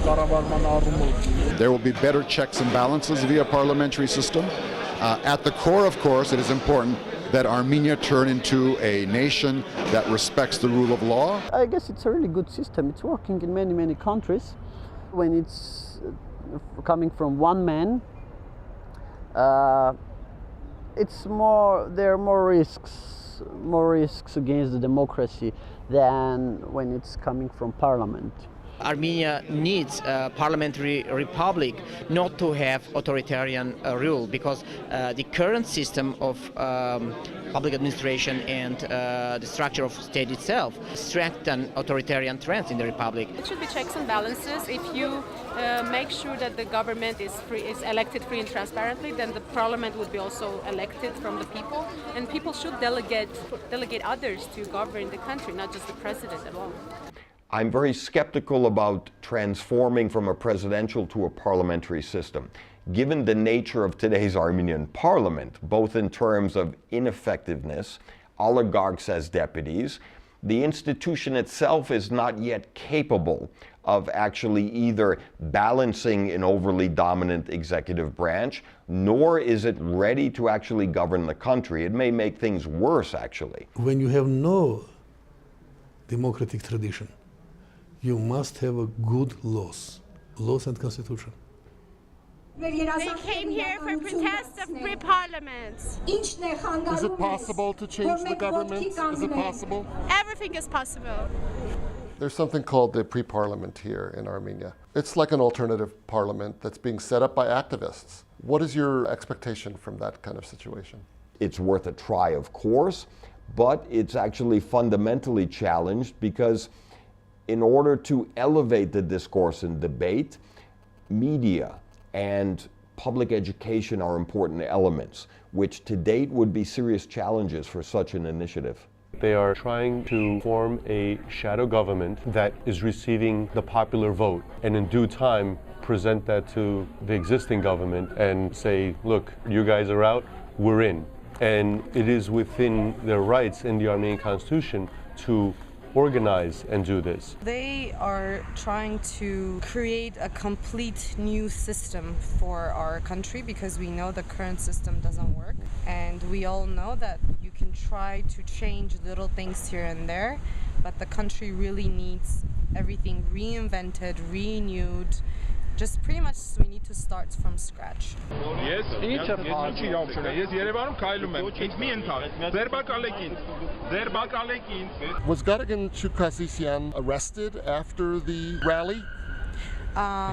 կառավարման առումով. There will be better checks and balances via parliamentary system. At the core, of course, it is important that Armenia turn into a nation that respects the rule of law. I guess it's a really good system. It's working in many, many countries. When it's coming from one man, it's more, there are more risks against the democracy than when it's coming from parliament. Armenia needs a parliamentary republic, not to have authoritarian rule, because the current system of public administration and the structure of state itself strengthen authoritarian trends in the republic. It should be checks and balances. If you make sure that the government is elected free and transparently, then the parliament would be also elected from the people, and people should delegate others to govern the country, not just the president alone. I'm very skeptical about transforming from a presidential to a parliamentary system. Given the nature of today's Armenian parliament, both in terms of ineffectiveness, oligarchs as deputies, the institution itself is not yet capable of actually either balancing an overly dominant executive branch, nor is it ready to actually govern the country. It may make things worse, actually. When you have no democratic tradition, you must have a good laws and constitution. They came here for protest of free parliaments. Is it possible to change the government? Is it possible? Everything is possible. There's something called the pre-parliament here in Armenia. It's like an alternative parliament that's being set up by activists. What is your expectation from that kind of situation? It's worth a try, of course, but it's actually fundamentally challenged because in order to elevate the discourse and debate, media and public education are important elements, which to date would be serious challenges for such an initiative. They are trying to form a shadow government that is receiving the popular vote, and in due time present that to the existing government and say, look, you guys are out, we're in. And it is within their rights in the Armenian constitution to organize and do this. They are trying to create a complete new system for our country because we know the current system doesn't work, and we all know that you can try to change little things here and there, but the country really needs everything reinvented, renewed. Just pretty much we need to start from scratch. Yes, Was Garagan Chukasisyan arrested after the rally?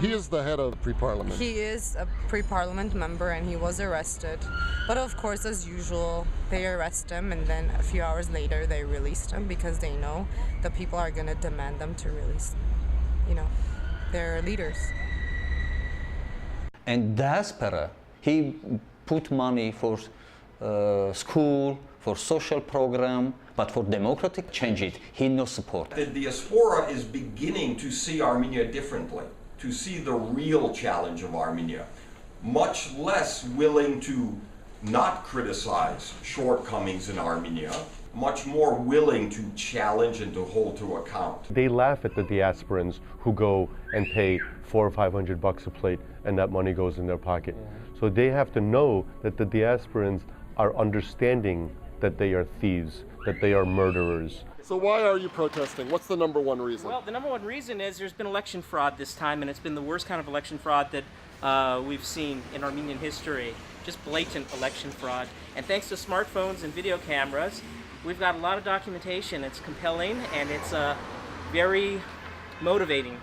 He is the head of pre-parliament. He is a pre-parliament member and he was arrested. But of course, as usual, they arrest him and then a few hours later they released him because they know the people are going to demand them to release, their leaders. And diaspora, he put money for school, for social program, but for democratic changes, he no support. The diaspora is beginning to see Armenia differently, to see the real challenge of Armenia, much less willing to not criticize shortcomings in Armenia, much more willing to challenge and to hold to account. They laugh at the diasporans who go and pay $400 or $500 a plate and that money goes in their pocket. So they have to know that the diasporans are understanding that they are thieves. that they are murderers. So why are you protesting? What's the number one reason? Well, the number one reason is there's been election fraud this time, and it's been the worst kind of election fraud that we've seen in Armenian history. Just blatant election fraud. And thanks to smartphones and video cameras, we've got a lot of documentation. It's compelling, and it's very motivating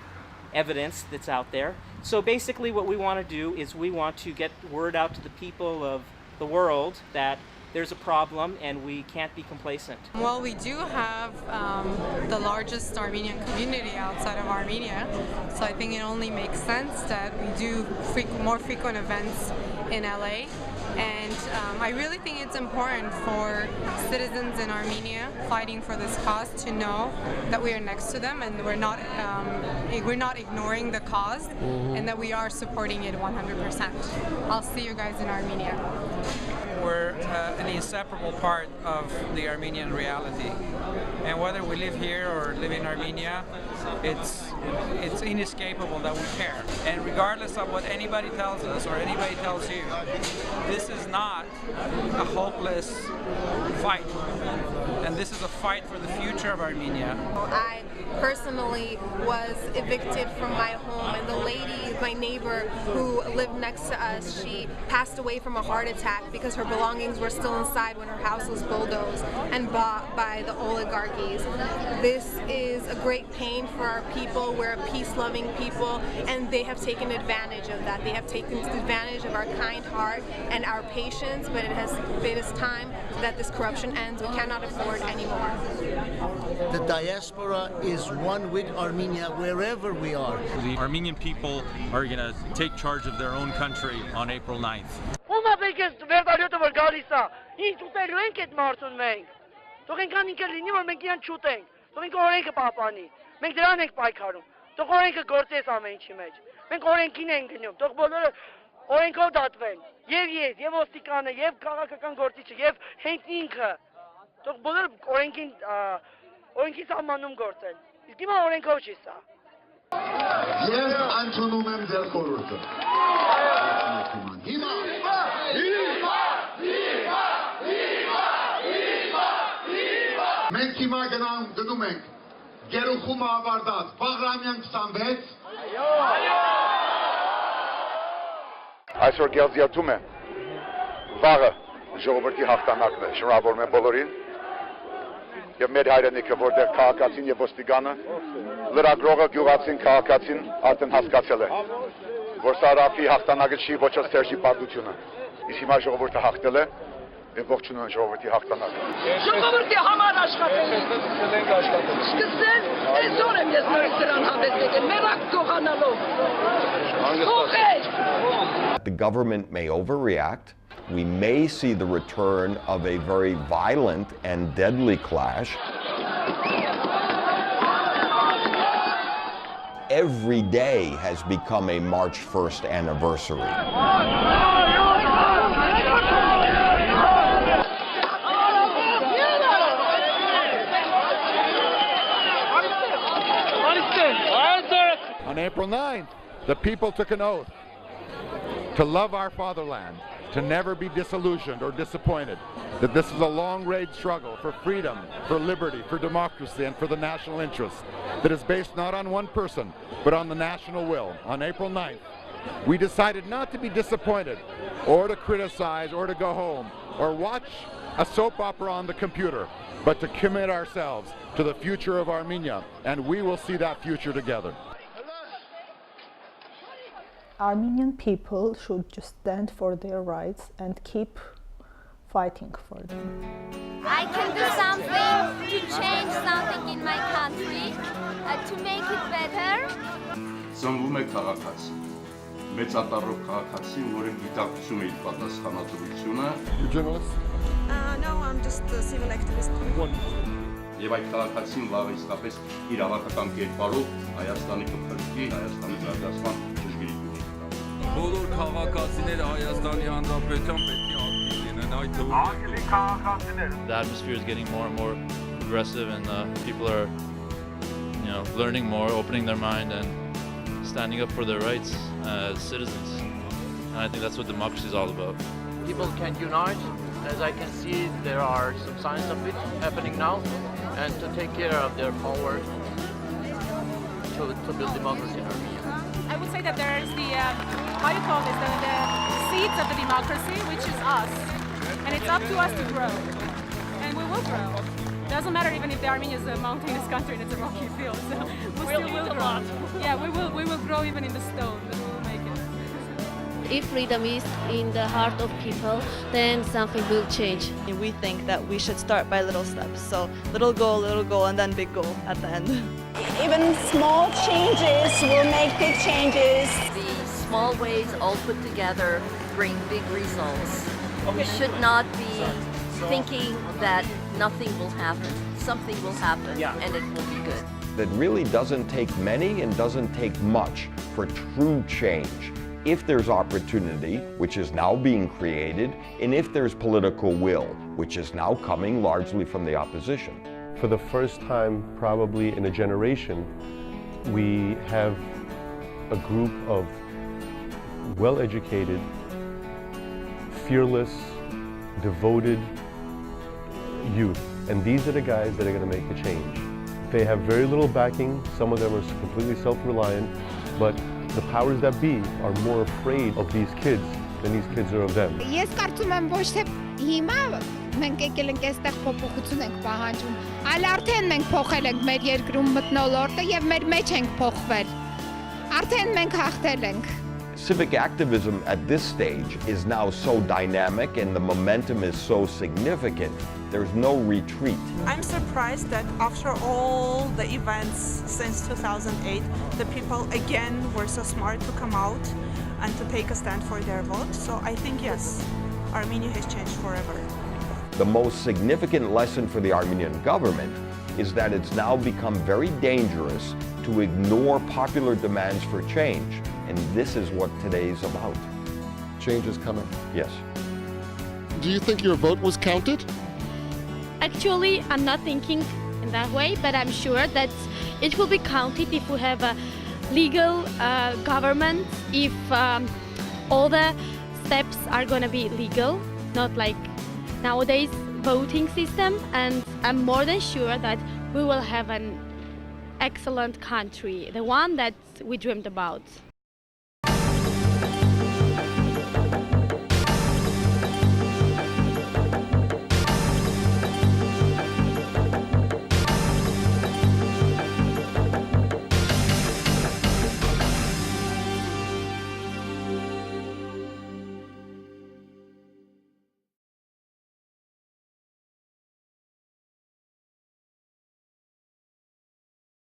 evidence that's out there. So basically what we want to do is we want to get word out to the people of the world that there's a problem and we can't be complacent. Well, we do have the largest Armenian community outside of Armenia, so I think it only makes sense that we do more frequent events in LA. And I really think it's important for citizens in Armenia fighting for this cause to know that we are next to them and we're not ignoring the cause, and that we are supporting it 100%. I'll see you guys in Armenia. We're an inseparable part of the Armenian reality, and whether we live here or live in Armenia, it's inescapable that we care. And regardless of what anybody tells us or anybody tells you, this is not a hopeless fight, and this is a fight for the future of Armenia. I personally was evicted from my home, and the lady, my neighbor who lived next to us, she passed away from a heart attack because her belongings were still inside when her house was bulldozed and bought by the oligarchies. This is a great pain for our people. We're a peace-loving people, and they have taken advantage of that. They have taken advantage of our kind heart and our patience, but it is time that this corruption ends. We cannot afford anymore. The diaspora is one with Armenia wherever we are. The Armenian people are going to take charge of their own country on April 9th. Ո՞ւմ է պետք է վերդալյոտը որ գալիս է։ Ինչ ուտելու ենք այդ մարդուն մենք։ Թող ինքան ինքը լինի որ մենք իրան չուտենք։ Թող ինքը օրենքը պահպանի։ Մենք դրան ենք պայքարում։ Թող օրենքը գործես ամեն ինչի մեջ։ Մենք օրենքին ենք գնում։ Թող բոլորը օրենքով դատվեն։ Եվ ես, եւ ոստիկանը, եւ քաղաքական գործիչը, եւ հենց ինքը։ Թող բոլորը օրենքի սահմանում գործեն։ Իսկ հիմա օրենքով չի սա։ Ես ընդունում եմ ձեր խորհուրդը։ Մենք հիմա գնում ենք Գերուխում ավարտած Բաղրամյան 26 Այսօր գերզիաթում է վաղը ժողովրդի հաղթանակն է, շնորհավորում եմ բոլորին եւ մեր հայրենիքը, որտեղ քաղաքացին եւ ոստիկանը լրագրողը գյուղացին քաղաքացին արդեն հասկացել է, որ սա Ռաֆի հաղթանակը չի, ոչ էլ Սերժի պատմությունը։ Իսկ հիմա ժողովուրդը հաղթել է եւ ողջունում են ժողովրդի հաղթանակը։ Ժողովրդի համար աշխատել։ Սկսել, այսօր եմ ես նորից դրան հավես եկել, մերակ գողանալով։ The government may overreact. We may see the return of a very violent and deadly clash. Every day has become a March 1st anniversary. On April 9th, the people took an oath to love our fatherland, to never be disillusioned or disappointed, that this is a long-range struggle for freedom, for liberty, for democracy, and for the national interest that is based not on one person, but on the national will. On April 9th, we decided not to be disappointed or to criticize or to go home or watch a soap opera on the computer, but to commit ourselves to the future of Armenia, and we will see that future together. Armenian people should just stand for their rights and keep fighting for them. I can do something to change something in my country, to make it better. Ծնվում է քաղաքացի, մեծատառով քաղաքացի, որը գիտակցում է իր պատասխանատվությունը։ Journalist? No, I'm just a civil activist. Եվ այդ քաղաքացին վաղ իսկապես իր հավաքական կերպարով Հայաստանի կփրկի, Հայաստանի զարգացման ճշգրիտ Բոլոր քաղաքացիները Հայաստանի Հանրապետության պետք է ակտիվ լինեն, այդ թվում The atmosphere is getting more and more aggressive, and people are, learning more, opening their mind, and standing up for their rights as citizens. And I think that's what democracy is all about. People can unite as I can see, there are some signs of it happening now, and to take care of their power to build democracy in Armenia. I would say that there is the, how you call this, the seeds of the democracy, which is us. And it's up to us to grow. And we will grow. Doesn't matter even if the Armenia is a mountainous country and it's a rocky field. So we still will grow. Yeah, we will grow even in the stone, but we will make it. If freedom is in the heart of people, then something will change. We think that we should start by little steps. So little goal, and then big goal at the end. Even small changes will make big changes. The small ways all put together bring big results. We should not be thinking that nothing will happen. Something will happen, and it will be good. That really doesn't take many and doesn't take much for true change. If there's opportunity, which is now being created, and if there's political will, which is now coming largely from the opposition. For the first time, probably in a generation, we have a group of well-educated, fearless, devoted youth. And these are the guys that are going to make a change. They have very little backing. Some of them are completely self-reliant, but the powers that be are more afraid of these kids than these kids are of them. Ես կարծում եմ ոչ թե հիմա մենք եկել ենք այստեղ փոփոխություն ենք պահանջում, այլ արդեն մենք փոխել ենք մեր երկրում մթնոլորտը եւ մեր մեջ ենք փոխվել։ Արդեն մենք հաղթել ենք։ Civic activism at this stage is now so dynamic and the momentum is so significant, there's no retreat. I'm surprised that after all the events since 2008, the people again were so smart to come out and to take a stand for their vote. So I think, yes, Armenia has changed forever. The most significant lesson for the Armenian government is that it's now become very dangerous to ignore popular demands for change. And this is what today is about. Change is coming. Yes. Do you think your vote was counted? Actually, I'm not thinking in that way, but I'm sure that it will be counted if we have a legal government, if all the steps are going to be legal, not like nowadays voting system. And I'm more than sure that we will have an excellent country, the one that we dreamed about.